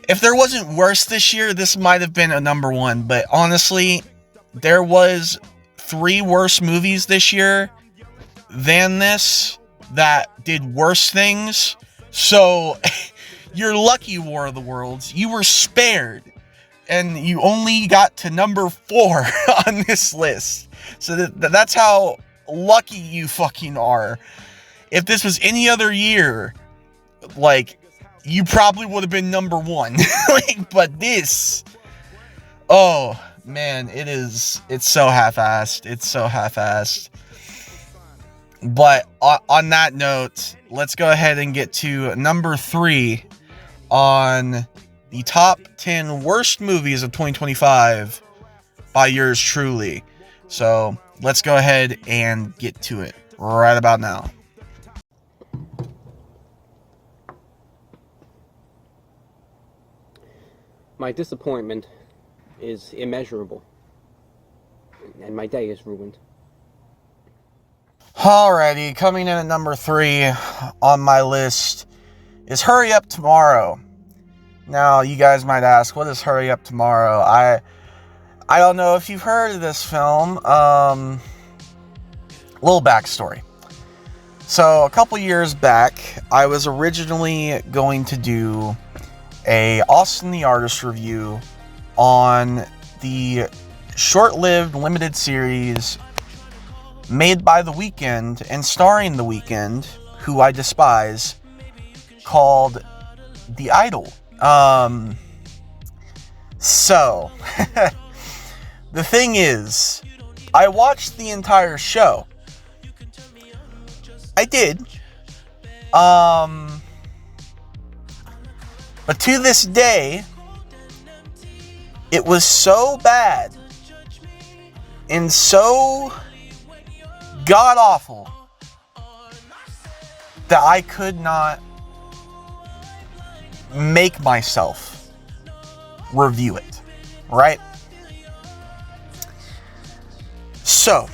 S2: if there wasn't worse this year, this might have been a number one. But honestly, there was 3 worse movies this year than this that did worse things. So, you're lucky, War of the Worlds. You were spared. And you only got to number 4 on this list. So that's how lucky you fucking are. If this was any other year, like, you probably would have been number 1. Like, but this, oh man, it's so half-assed. But on that note, let's go ahead and get to number 3 on the top 10 worst movies of 2025 by yours truly. So let's go ahead and get to it right about now.
S3: My disappointment is immeasurable, and my day is ruined.
S2: Alrighty, coming in at number 3 on my list is Hurry Up Tomorrow. Now, you guys might ask, what is Hurry Up Tomorrow? I don't know if you've heard of this film. Little backstory. So a couple years back, I was originally going to do a Austin the Artist review on the short-lived limited series made by The Weeknd and starring The Weeknd, who I despise, called The Idol. So, the thing is, I watched the entire show. I did. But to this day, it was so bad and so god-awful that I could not make myself review it, right? So,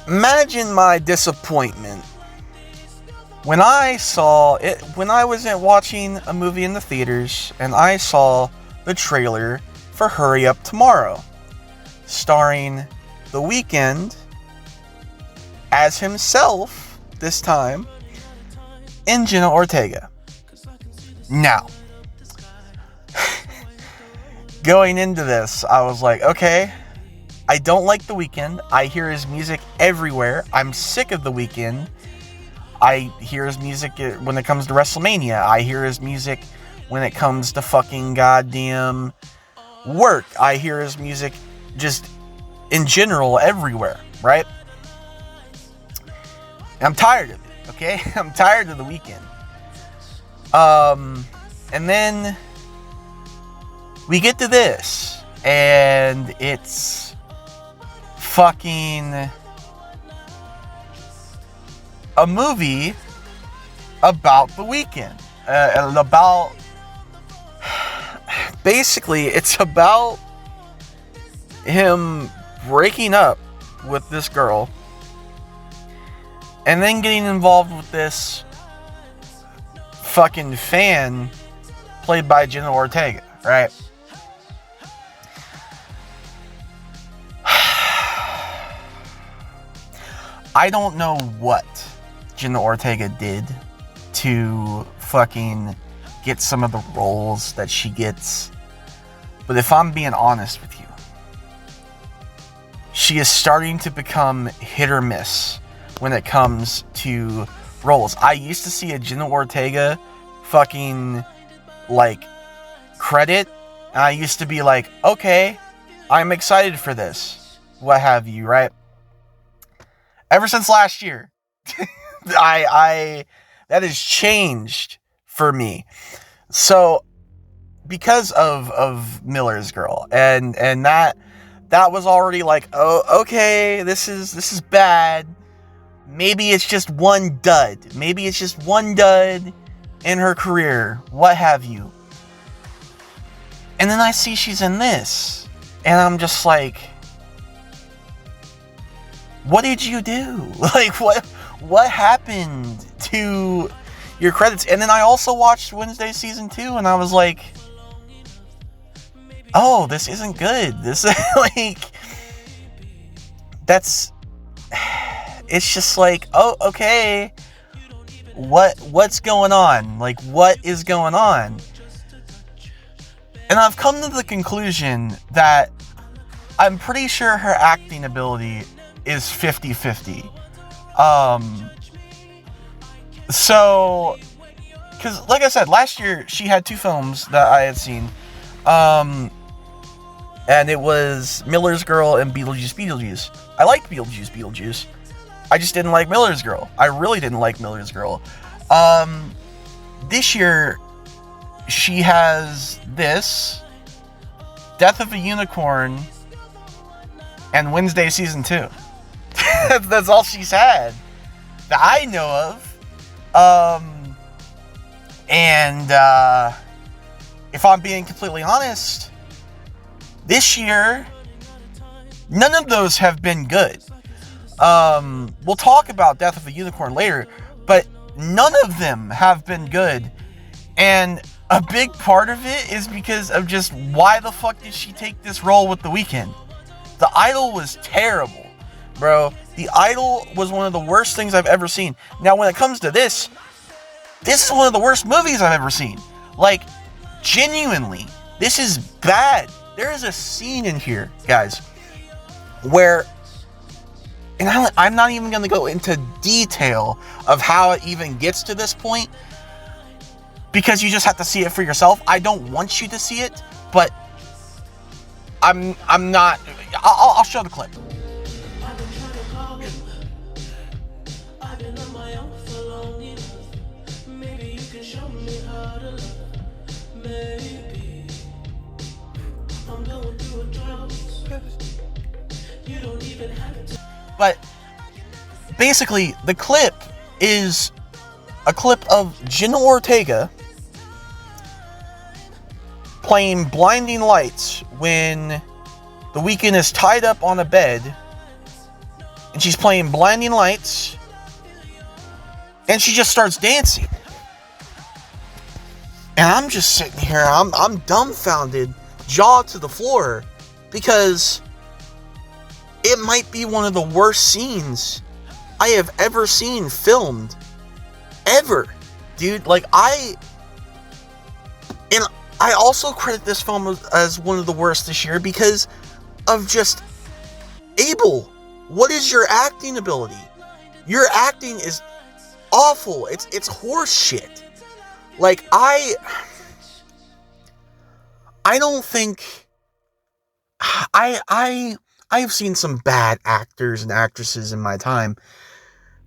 S2: imagine my disappointment when I saw it, when I was watching a movie in the theaters and I saw the trailer for Hurry Up Tomorrow, starring The Weeknd as himself this time, and Jenna Ortega. Now, going into this, I was like, okay, I don't like The Weeknd. I hear his music everywhere. I'm sick of The Weeknd. I hear his music when it comes to WrestleMania. I hear his music when it comes to fucking goddamn work. I hear his music just in general everywhere, right? And I'm tired of it, okay? I'm tired of The Weeknd. And then we get to this, and it's fucking a movie about The Weeknd. Basically, it's about him breaking up with this girl and then getting involved with this fucking fan played by Jenna Ortega, right? I don't know what Jenna Ortega did to fucking get some of the roles that she gets, but if I'm being honest with you, she is starting to become hit or miss when it comes to roles. I used to see a Jenna Ortega fucking like credit, and I used to be like, okay, I'm excited for this, what have you, right? Ever since last year, I that has changed for me. So because of Miller's Girl, and that was already like, oh, okay, this is bad. Maybe it's just one dud. Maybe it's just one dud in her career, what have you. And then I see she's in this, and I'm just like, what did you do? Like, what happened to your credits? And then I also watched Wednesday season 2, and I was like, oh, this isn't good. This is like, it's just like, oh, okay, what's going on? Like, what is going on? And I've come to the conclusion that I'm pretty sure her acting ability is 50-50. So, because like I said, last year she had 2 films that I had seen. And it was Miller's Girl and Beetlejuice. I liked Beetlejuice. I just didn't like Miller's Girl. I really didn't like Miller's Girl. This year, she has this, Death of a Unicorn, and Wednesday season 2. That's all she's had that I know of. And if I'm being completely honest, this year, none of those have been good. We'll talk about Death of a Unicorn later, but none of them have been good. And a big part of it is because of just why the fuck did she take this role with The Weeknd? The Idol was terrible, bro. The Idol was one of the worst things I've ever seen. Now, when it comes to this is one of the worst movies I've ever seen. Like, genuinely, this is bad. There is a scene in here, guys, where, and I'm not even going to go into detail of how it even gets to this point, because you just have to see it for yourself. I don't want you to see it, but I'm not. I'll show the clip. But basically, the clip is a clip of Jenna Ortega playing Blinding Lights when The Weeknd is tied up on a bed, and she's playing Blinding Lights, and she just starts dancing. And I'm just sitting here, I'm dumbfounded, jaw to the floor, because it might be one of the worst scenes I have ever seen filmed. Ever. Dude, like, I also credit this film as one of the worst this year because of just Abel. What is your acting ability? Your acting is awful. It's horse shit. Like, I don't think I've seen some bad actors and actresses in my time,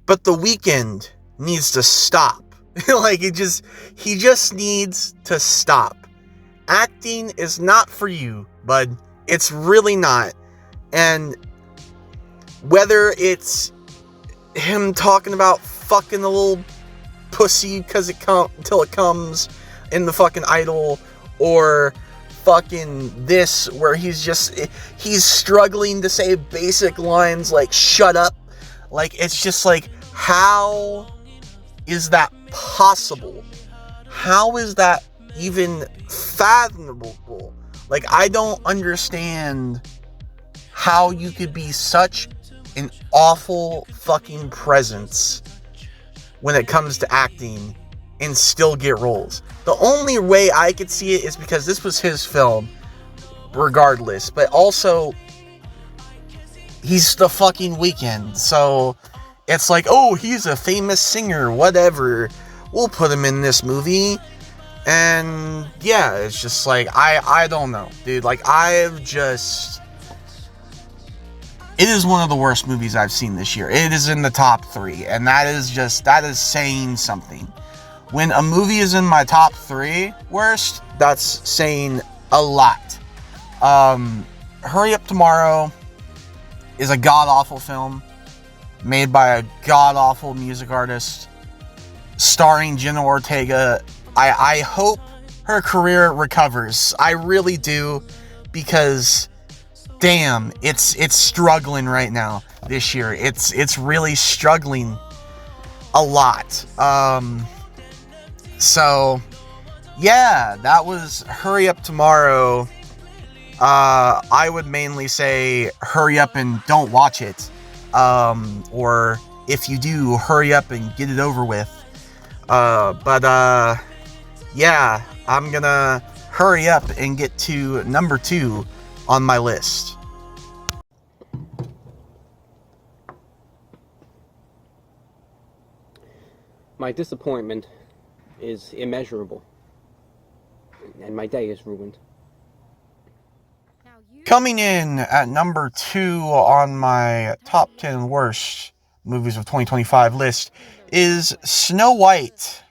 S2: but The Weeknd needs to stop. Like, he just needs to stop. Acting is not for you, bud. It's really not. And whether it's him talking about fucking the little pussy till it comes in the fucking Idol, or fucking this where he's struggling to say basic lines like shut up. Like, it's just like, how is that possible? How is that even fathomable? Like, I don't understand how you could be such an awful fucking presence when it comes to acting and still get roles. The only way I could see it is because this was his film, regardless, but also he's the fucking Weeknd, so it's like, oh, he's a famous singer, whatever, we'll put him in this movie. And yeah, it's just like, I don't know, dude. Like, it is one of the worst movies I've seen this year. It is in the top 3, and that is saying something. When a movie is in my top 3 worst, that's saying a lot. Hurry Up Tomorrow is a god-awful film made by a god-awful music artist starring Jenna Ortega. I hope her career recovers. I really do, because damn, it's struggling right now this year. It's really struggling a lot. So yeah, that was Hurry Up Tomorrow. I would mainly say hurry up and don't watch it. Or if you do, hurry up and get it over with. Yeah, I'm gonna hurry up and get to number 2 on my list.
S3: My disappointment is immeasurable, and my day is ruined.
S2: Coming in at number 2 on my top 10 worst movies of 2025 list is Snow White,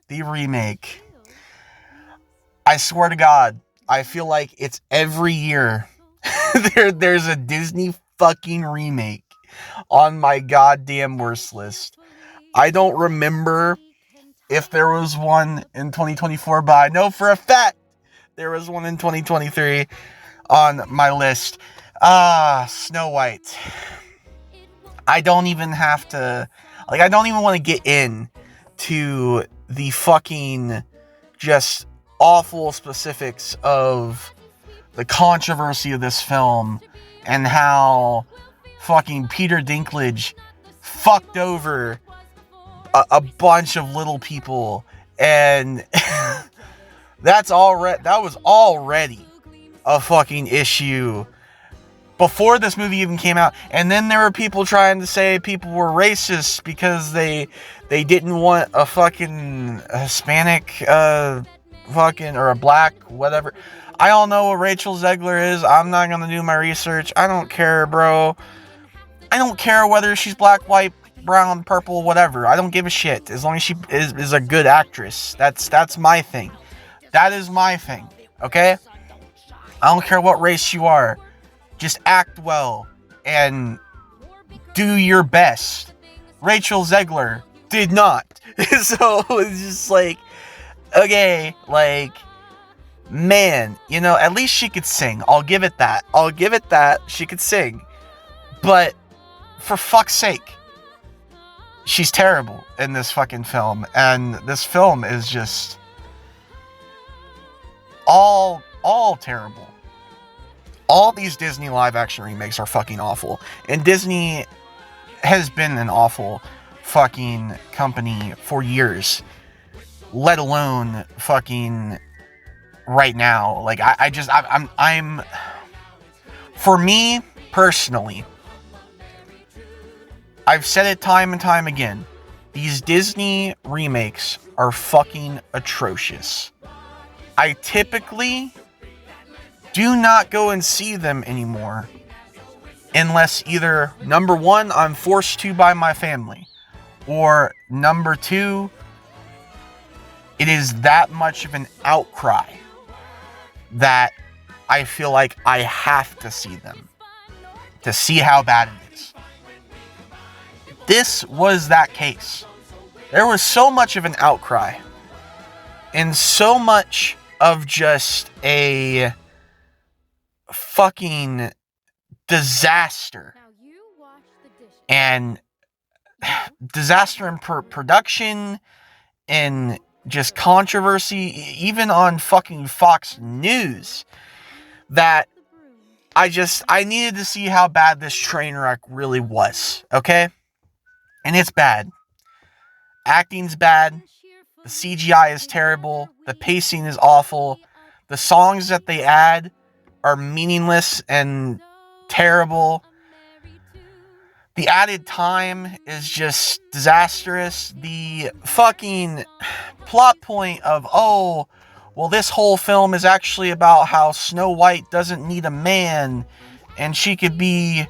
S2: the remake. I swear to God, I feel like it's every year there's a Disney fucking remake on my goddamn worst list. I don't remember if there was one in 2024, but I know for a fact there was one in 2023 on my list. Snow White. I don't even have to, I don't even want to get in to the fucking just awful specifics of the controversy of this film and how fucking Peter Dinklage fucked over a bunch of little people, and that was already a fucking issue before this movie even came out. And then there were people trying to say people were racist because they didn't want a fucking Hispanic fucking, or a black, whatever. I don't know what Rachel Zegler is. I'm not gonna do my research. I don't care, bro. I don't care whether she's black, white, brown, purple, whatever. I don't give a shit. As long as she is a good actress. That's my thing. That is my thing. Okay? I don't care what race you are. Just act well and do your best. Rachel Zegler did not. So it's just like, okay, like, man, you know, at least she could sing. I'll give it that. She could sing. But for fuck's sake, she's terrible in this fucking film. And this film is just all terrible. All these Disney live action remakes are fucking awful. And Disney has been an awful fucking company for years. Let alone fucking right now. Like, I'm for me personally, I've said it time and time again, these Disney remakes are fucking atrocious. I typically do not go and see them anymore unless either, number one, I'm forced to by my family, or number two, it is that much of an outcry that I feel like I have to see them to see how bad it is. This was that case. There was so much of an outcry and so much of just a fucking disaster and disaster in production and just controversy, even on fucking Fox News, that I needed to see how bad this train wreck really was, okay? And it's bad. Acting's bad. The CGI is terrible. The pacing is awful. The songs that they add are meaningless and terrible. The added time is just disastrous. The fucking plot point of, oh, well, this whole film is actually about how Snow White doesn't need a man and she could be,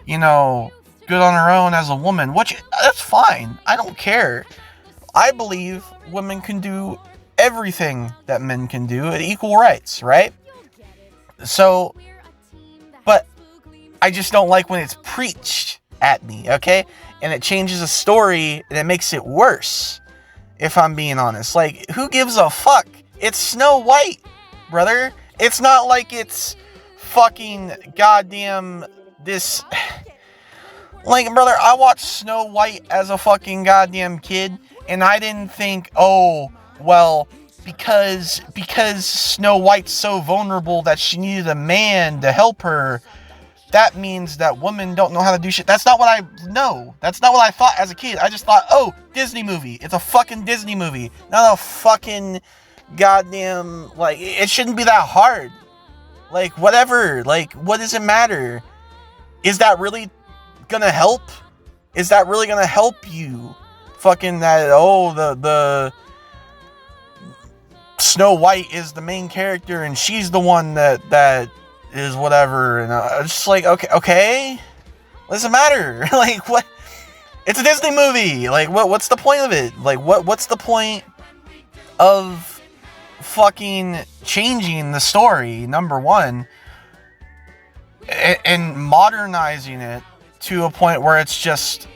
S2: you know, good on her own as a woman, which, that's fine. I don't care. I believe women can do everything that men can do at equal rights, right? So, but I just don't like when it's preached at me, okay? And it changes the story and it makes it worse, if I'm being honest. Like, who gives a fuck? It's Snow White, brother. It's not like it's fucking goddamn this. Like, brother, I watched Snow White as a fucking goddamn kid, and I didn't think, oh, well, because Snow White's so vulnerable that she needed a man to help her, that means that women don't know how to do shit. That's not what I know. That's not what I thought as a kid. I just thought, oh, Disney movie. It's a fucking Disney movie. Not a fucking goddamn, like, it shouldn't be that hard. Like, whatever. Like, what does it matter? Is that really gonna help? Is that really gonna help you? Fucking that, oh, the Snow White is the main character and she's the one that is whatever, and it's just like, okay, what does it matter? Like, what? It's a Disney movie. Like, what's the point of it? Like, what's the point of fucking changing the story, number one, and modernizing it to a point where it's just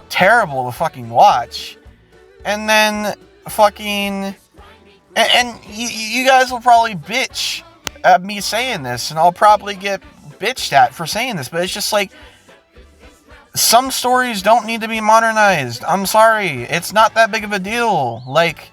S2: terrible to fucking watch, and then fucking, and you guys will probably bitch at me saying this, and I'll probably get bitched at for saying this, but it's just like, some stories don't need to be modernized. I'm sorry, it's not that big of a deal. Like,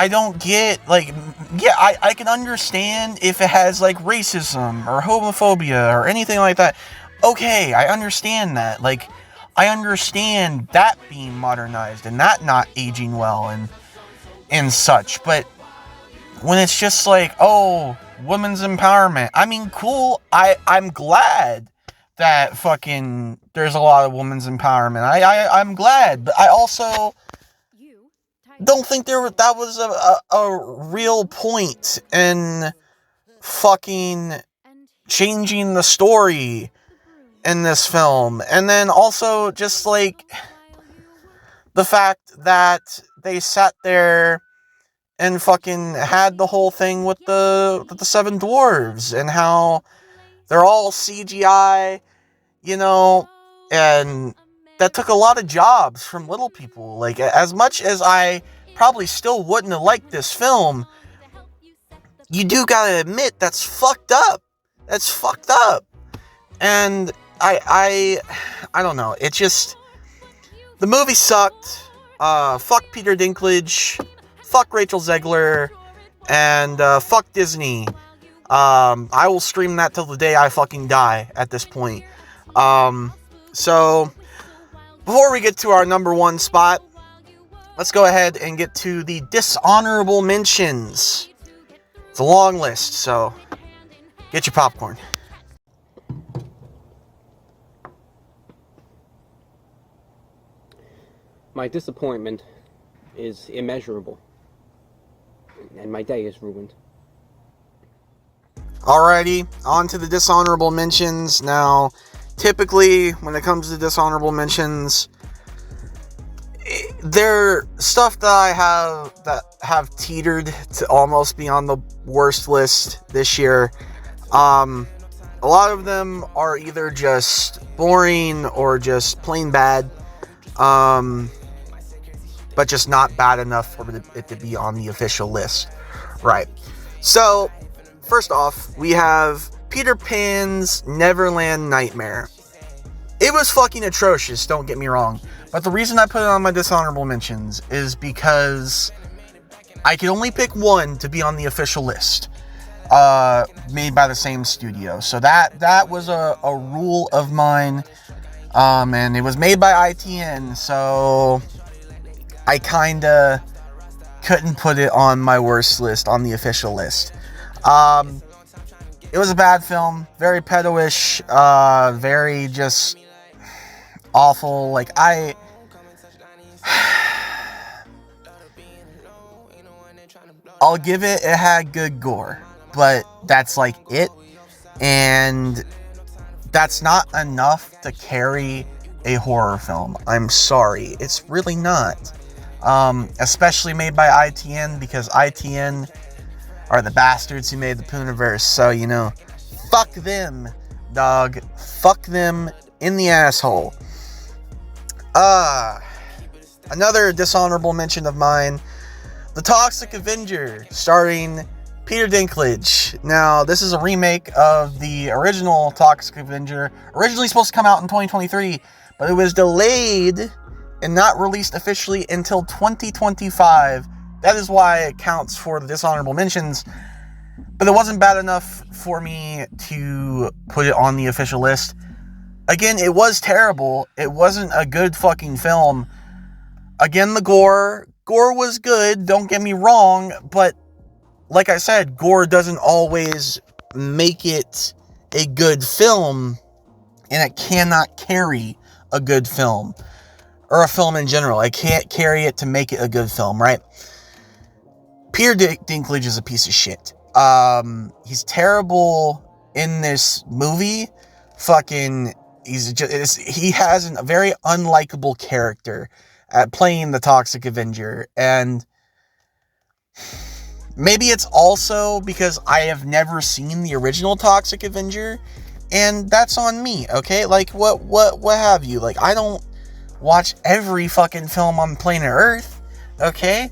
S2: I don't get, like, yeah, I can understand if it has, like, racism or homophobia or anything like that. Okay, I understand that. Like, I understand that being modernized and that not aging well and such. But when it's just like, oh, women's empowerment. I mean, cool. I'm glad that fucking there's a lot of women's empowerment. I'm glad. But I also don't think that was a real point in fucking changing the story in this film. And then also just like the fact that they sat there and fucking had the whole thing with the seven dwarves and how they're all CGI, you know, and that took a lot of jobs from little people. Like, as much as I probably still wouldn't have liked this film, you do gotta admit that's fucked up. That's fucked up. And I don't know. It just, the movie sucked. Fuck Peter Dinklage. Fuck Rachel Zegler. And fuck Disney. I will stream that till the day I fucking die at this point. So, before we get to our number one spot, let's go ahead and get to the dishonorable mentions. It's a long list, so get your popcorn.
S3: My disappointment is immeasurable, and my day is ruined.
S2: Alrighty, on to the dishonorable mentions. Now, typically, when it comes to dishonorable mentions, they're stuff that have teetered to almost be on the worst list this year. A lot of them are either just boring or just plain bad, but just not bad enough for it to be on the official list. Right. So, first off, we have Peter Pan's Neverland Nightmare. It was fucking atrocious, don't get me wrong. But the reason I put it on my dishonorable mentions is because I could only pick one to be on the official list. Made by the same studio. So that was a rule of mine. And it was made by ITN, so I kinda couldn't put it on my worst list on the official list. It was a bad film, very pedo-ish, very just awful. Like, I'll give it had good gore, but that's like it, and that's not enough to carry a horror film. I'm sorry, it's really not. Especially made by ITN, because ITN are the bastards who made the Pooniverse, so, you know, fuck them, dog. Fuck them in the asshole. Another dishonorable mention of mine, The Toxic Avenger, starring Peter Dinklage. Now, this is a remake of the original Toxic Avenger, originally supposed to come out in 2023, but it was delayed and not released officially until 2025. That is why it counts for the dishonorable mentions, but it wasn't bad enough for me to put it on the official list. Again, it was terrible. It wasn't a good fucking film. Again, the gore was good, don't get me wrong, but like I said, gore doesn't always make it a good film, and it cannot carry a good film, or a film in general. I can't carry it to make it a good film, right? Peter Dinklage is a piece of shit. He's terrible in this movie. Fucking, he has a very unlikable character at playing the Toxic Avenger, and maybe it's also because I have never seen the original Toxic Avenger, and that's on me, okay? Like, what have you? Like, I don't watch every fucking film on planet Earth, okay?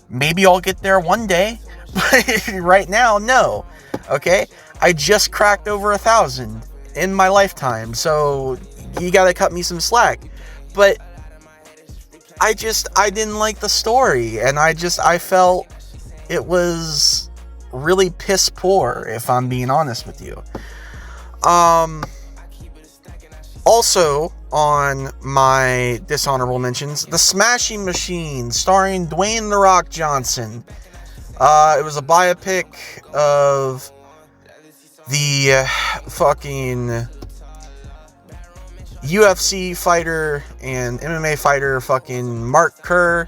S2: Maybe I'll get there one day, but right now, no, okay? I just cracked over 1,000 in my lifetime, so you gotta cut me some slack. But I didn't like the story, and I felt it was really piss poor, if I'm being honest with you. Also, on my dishonorable mentions, The Smashing Machine, starring Dwayne "The Rock" Johnson. It was a biopic of the fucking UFC fighter and MMA fighter fucking Mark Kerr.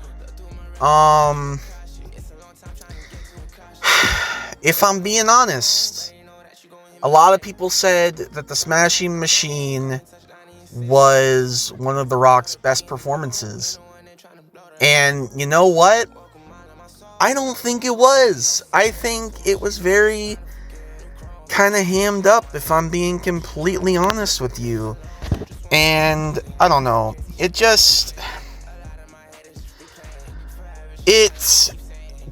S2: If I'm being honest, a lot of people said that The Smashing Machine was one of The Rock's best performances. And you know what? I don't think it was. I think it was very kind of hammed up, if I'm being completely honest with you. And I don't know. It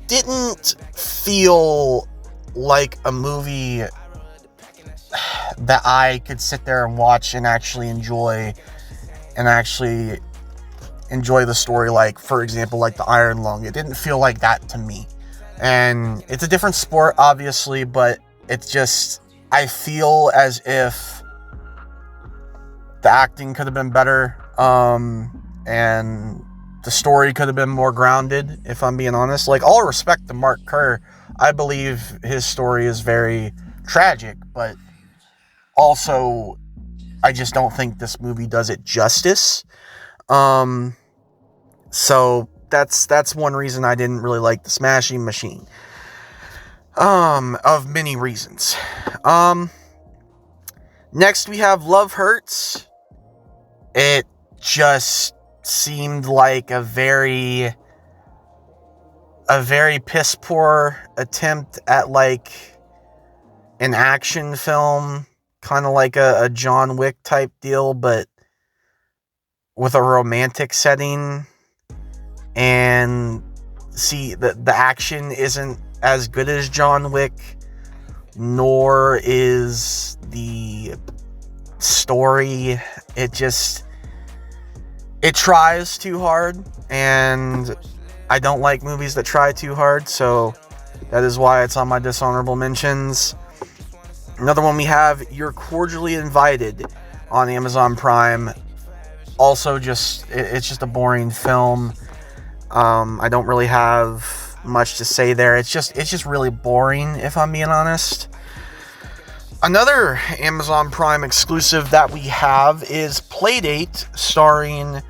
S2: didn't feel like a movie that I could sit there and watch and actually enjoy the story, like, for example, like the Iron Lung. It didn't feel like that to me. And it's a different sport, obviously, but it's just, I feel as if the acting could have been better, and the story could have been more grounded, if I'm being honest. Like, all respect to Mark Kerr, I believe his story is very tragic, but also, I just don't think this movie does it justice. So that's one reason I didn't really like The Smashing Machine. Of many reasons. Next we have Love Hurts. It just seemed like a very piss poor attempt at like an action film, kind of like a John Wick type deal, but with a romantic setting. And see, the action isn't as good as John Wick, nor is the story. It tries too hard, and I don't like movies that try too hard, so that is why it's on my dishonorable mentions. Another one we have, You're Cordially Invited, on Amazon Prime. Also, it's just a boring film. I don't really have much to say there. It's just really boring, if I'm being honest. Another Amazon Prime exclusive that we have is Playdate, starring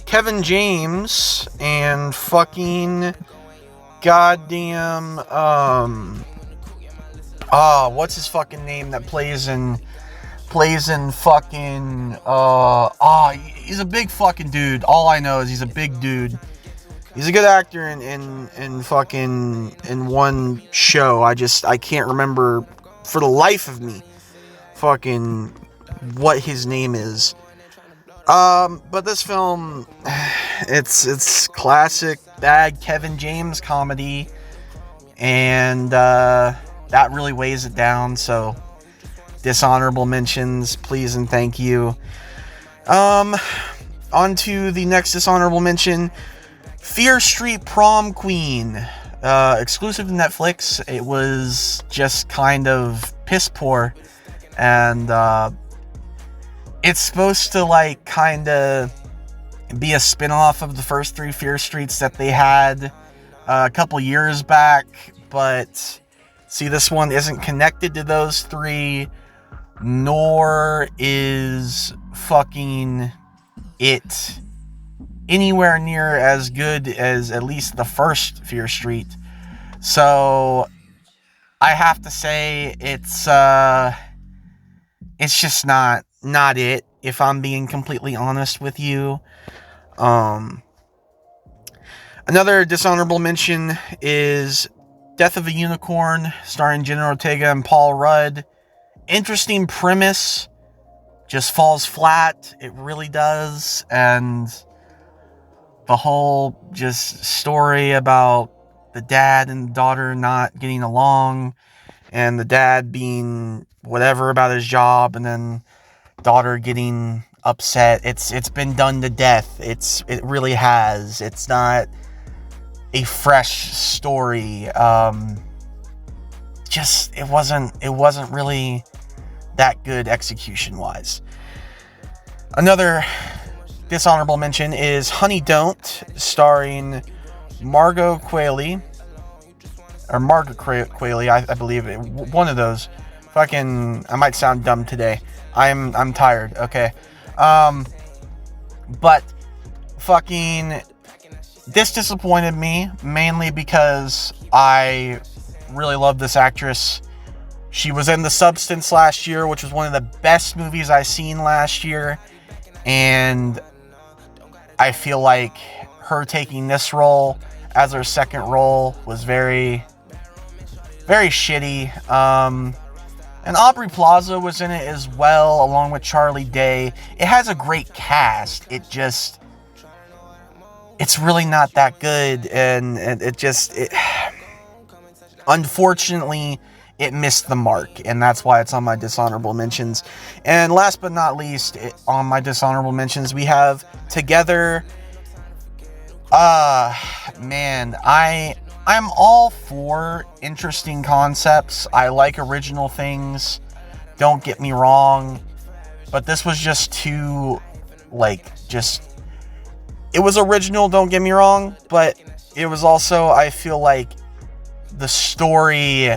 S2: Kevin James and fucking goddamn what's his fucking name that plays in fucking he's a big fucking dude. All I know is he's a big dude. He's a good actor in fucking in one show. I can't remember for the life of me fucking what his name is. But this film, it's classic bad Kevin James comedy, and that really weighs it down. So dishonorable mentions, please and thank you. On to the next dishonorable mention, Fear Street Prom Queen, exclusive to Netflix. It was just kind of piss poor, and it's supposed to like kind of be a spin-off of the first three Fear Streets that they had a couple years back, but see, this one isn't connected to those three, nor is fucking it anywhere near as good as at least the first Fear Street. So I have to say it's just not it, if I'm being completely honest with you. Another dishonorable mention is Death of a Unicorn, starring Jenna Ortega and Paul Rudd. Interesting premise, just falls flat. It really does. And the whole just story about the dad and daughter not getting along, and the dad being whatever about his job, and then daughter getting upset. It's been done to death. It really has. It's not a fresh story. Just it wasn't really that good execution wise. Another dishonorable mention is Honey Don't, starring Margot Qualley, I believe it. One of those. Fucking, I might sound dumb today. I'm tired. Okay, but fucking, this disappointed me mainly because I really love this actress. She was in The Substance last year, which was one of the best movies I seen last year, and I feel like her taking this role as her second role was very, very shitty. And Aubrey Plaza was in it as well, along with Charlie Day. It has a great cast. It's really not that good, and unfortunately, it missed the mark, and that's why it's on my dishonorable mentions. And last but not least, on my dishonorable mentions, we have Together. Man, I'm all for interesting concepts. I like original things. Don't get me wrong. But this was just too, it was original, don't get me wrong. But it was also, I feel like, the story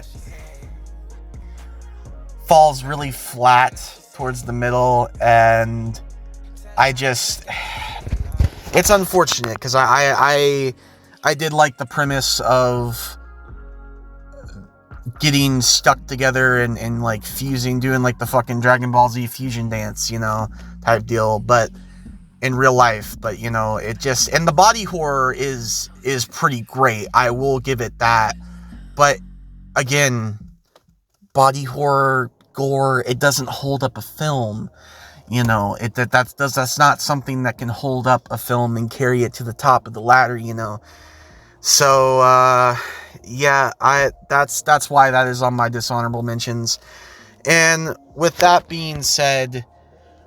S2: falls really flat towards the middle. And it's unfortunate, because I did like the premise of getting stuck together and like fusing, doing like the fucking Dragon Ball Z fusion dance, type deal, but in real life. But it just, and the body horror is pretty great, I will give it that. But again, body horror, gore, it doesn't hold up a film. That's not something that can hold up a film and carry it to the top of the ladder, So, that's why that is on my dishonorable mentions. And with that being said,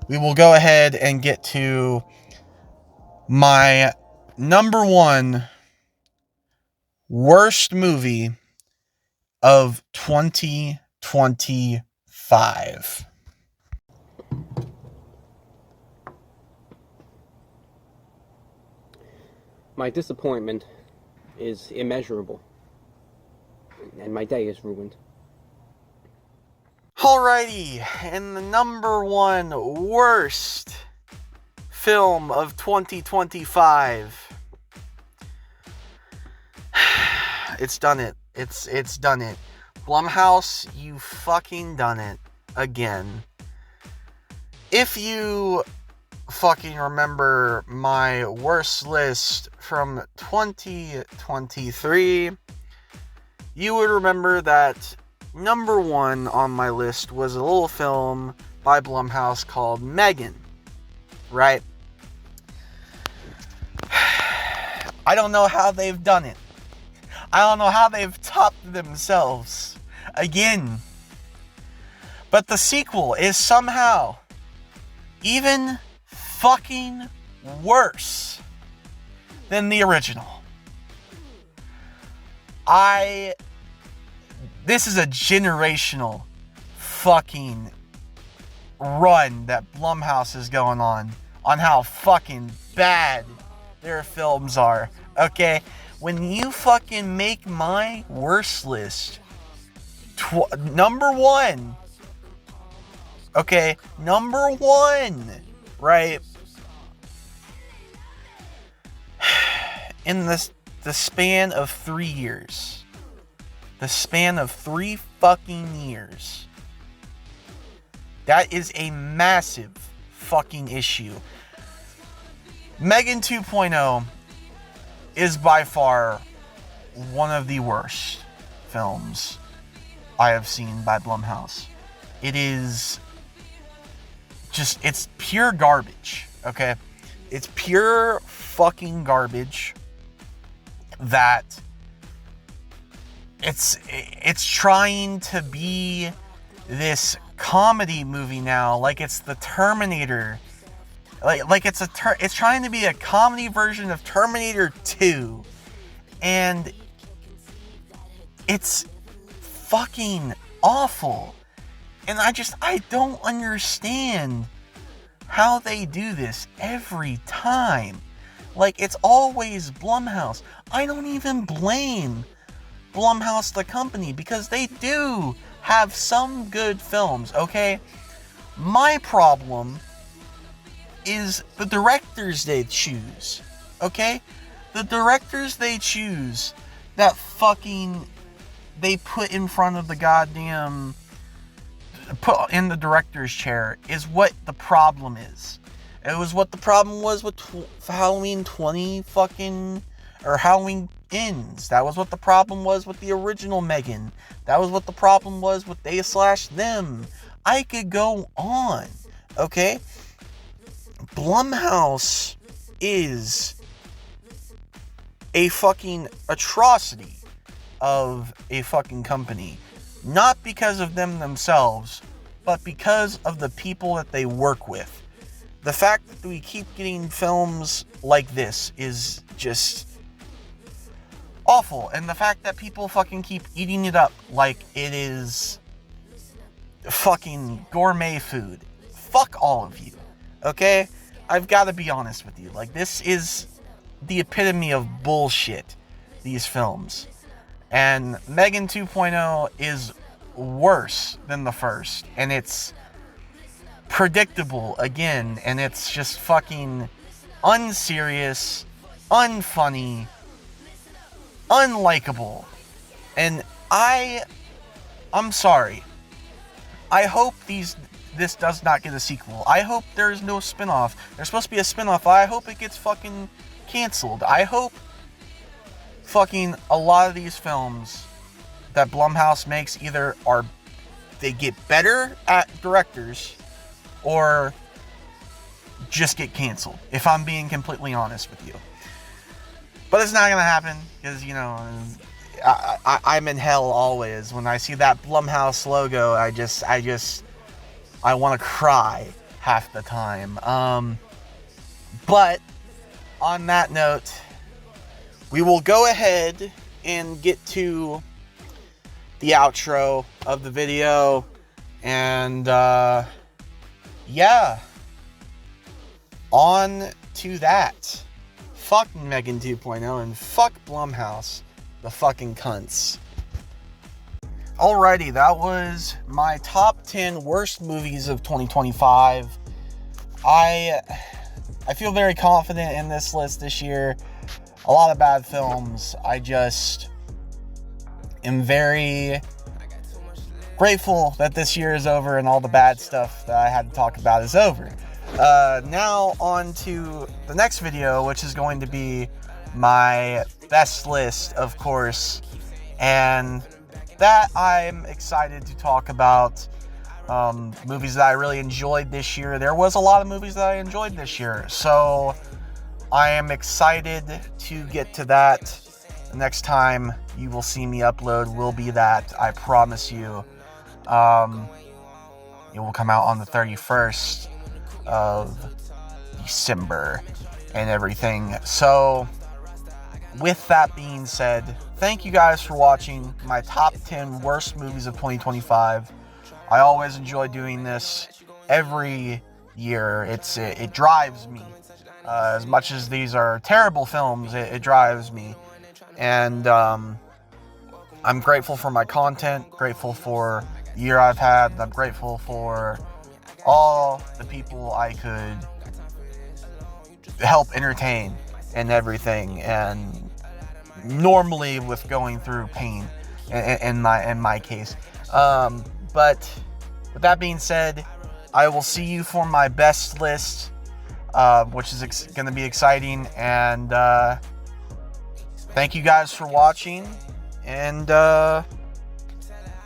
S2: we will go ahead and get to my number one worst movie of 2025.
S3: My disappointment is immeasurable, and my day is ruined.
S2: Alrighty, and the number one worst film of 2025. It's done it. It's done it. Blumhouse, you fucking done it again. If you fucking remember my worst list from 2023, you would remember that number one on my list was a little film by Blumhouse called Megan, right? I don't know how they've done it. I don't know how they've topped themselves again. But the sequel is somehow even fucking worse than the original. This is a generational fucking run that Blumhouse is going on how fucking bad their films are. Okay, when you fucking make my worst list number one, okay, number one, right? In the span of 3 years. The span of 3 fucking years. That is a massive fucking issue. Megan 2.0 is by far one of the worst films I have seen by Blumhouse. It is just, it's pure garbage, okay? It's pure fucking garbage that it's trying to be this comedy movie now, like it's the Terminator, Like it's trying to be a comedy version of Terminator 2, and it's fucking awful. And I don't understand how they do this every time. Like, it's always Blumhouse. I don't even blame Blumhouse, the company, because they do have some good films, okay? My problem is the directors they choose, okay? The directors they choose that fucking they put in front of the goddamn, put in the director's chair is what the problem is. It was what the problem was with Halloween 20 fucking, or Halloween Ends. That was what the problem was with the original Megan. That was what the problem was with They/Them. I could go on, okay? Blumhouse is a fucking atrocity of a fucking company. Not because of them themselves, but because of the people that they work with. The fact that we keep getting films like this is just awful. And the fact that people fucking keep eating it up like it is fucking gourmet food. Fuck all of you. Okay? I've got to be honest with you. Like, this is the epitome of bullshit, these films. And Megan 2.0 is worse than the first. And it's predictable again. And it's just fucking unserious, unfunny, unlikable. And I'm sorry. I hope this does not get a sequel. I hope there's no spinoff. There's supposed to be a spinoff. I hope it gets fucking canceled. I hope fucking a lot of these films that Blumhouse makes either they get better at directors or just get canceled, if I'm being completely honest with you. But it's not gonna happen, because, you know, I'm in hell always. When I see that Blumhouse logo, I want to cry half the time. But on that note, we will go ahead and get to the outro of the video. And yeah, on to that. Fuck Megan 2.0 and fuck Blumhouse, the fucking cunts. Alrighty, that was my top 10 worst movies of 2025. I feel very confident in this list this year. A lot of bad films. I just am very grateful that this year is over and all the bad stuff that I had to talk about is over. Now on to the next video, which is going to be my best list, of course, and that I'm excited to talk about. Movies that I really enjoyed this year. There was a lot of movies that I enjoyed this year, so I am excited to get to that. The next time you will see me upload will be that, I promise you. It will come out on the 31st of December and everything. So with that being said, thank you guys for watching my top 10 worst movies of 2025. I always enjoy doing this every year. It drives me. As much as these are terrible films, it drives me. And I'm grateful for my content, grateful for the year I've had. I'm grateful for all the people I could help entertain and everything. And normally with going through pain in my case. But with that being said, I will see you for my best list, which is going to be exciting. And thank you guys for watching. And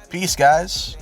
S2: peace, guys.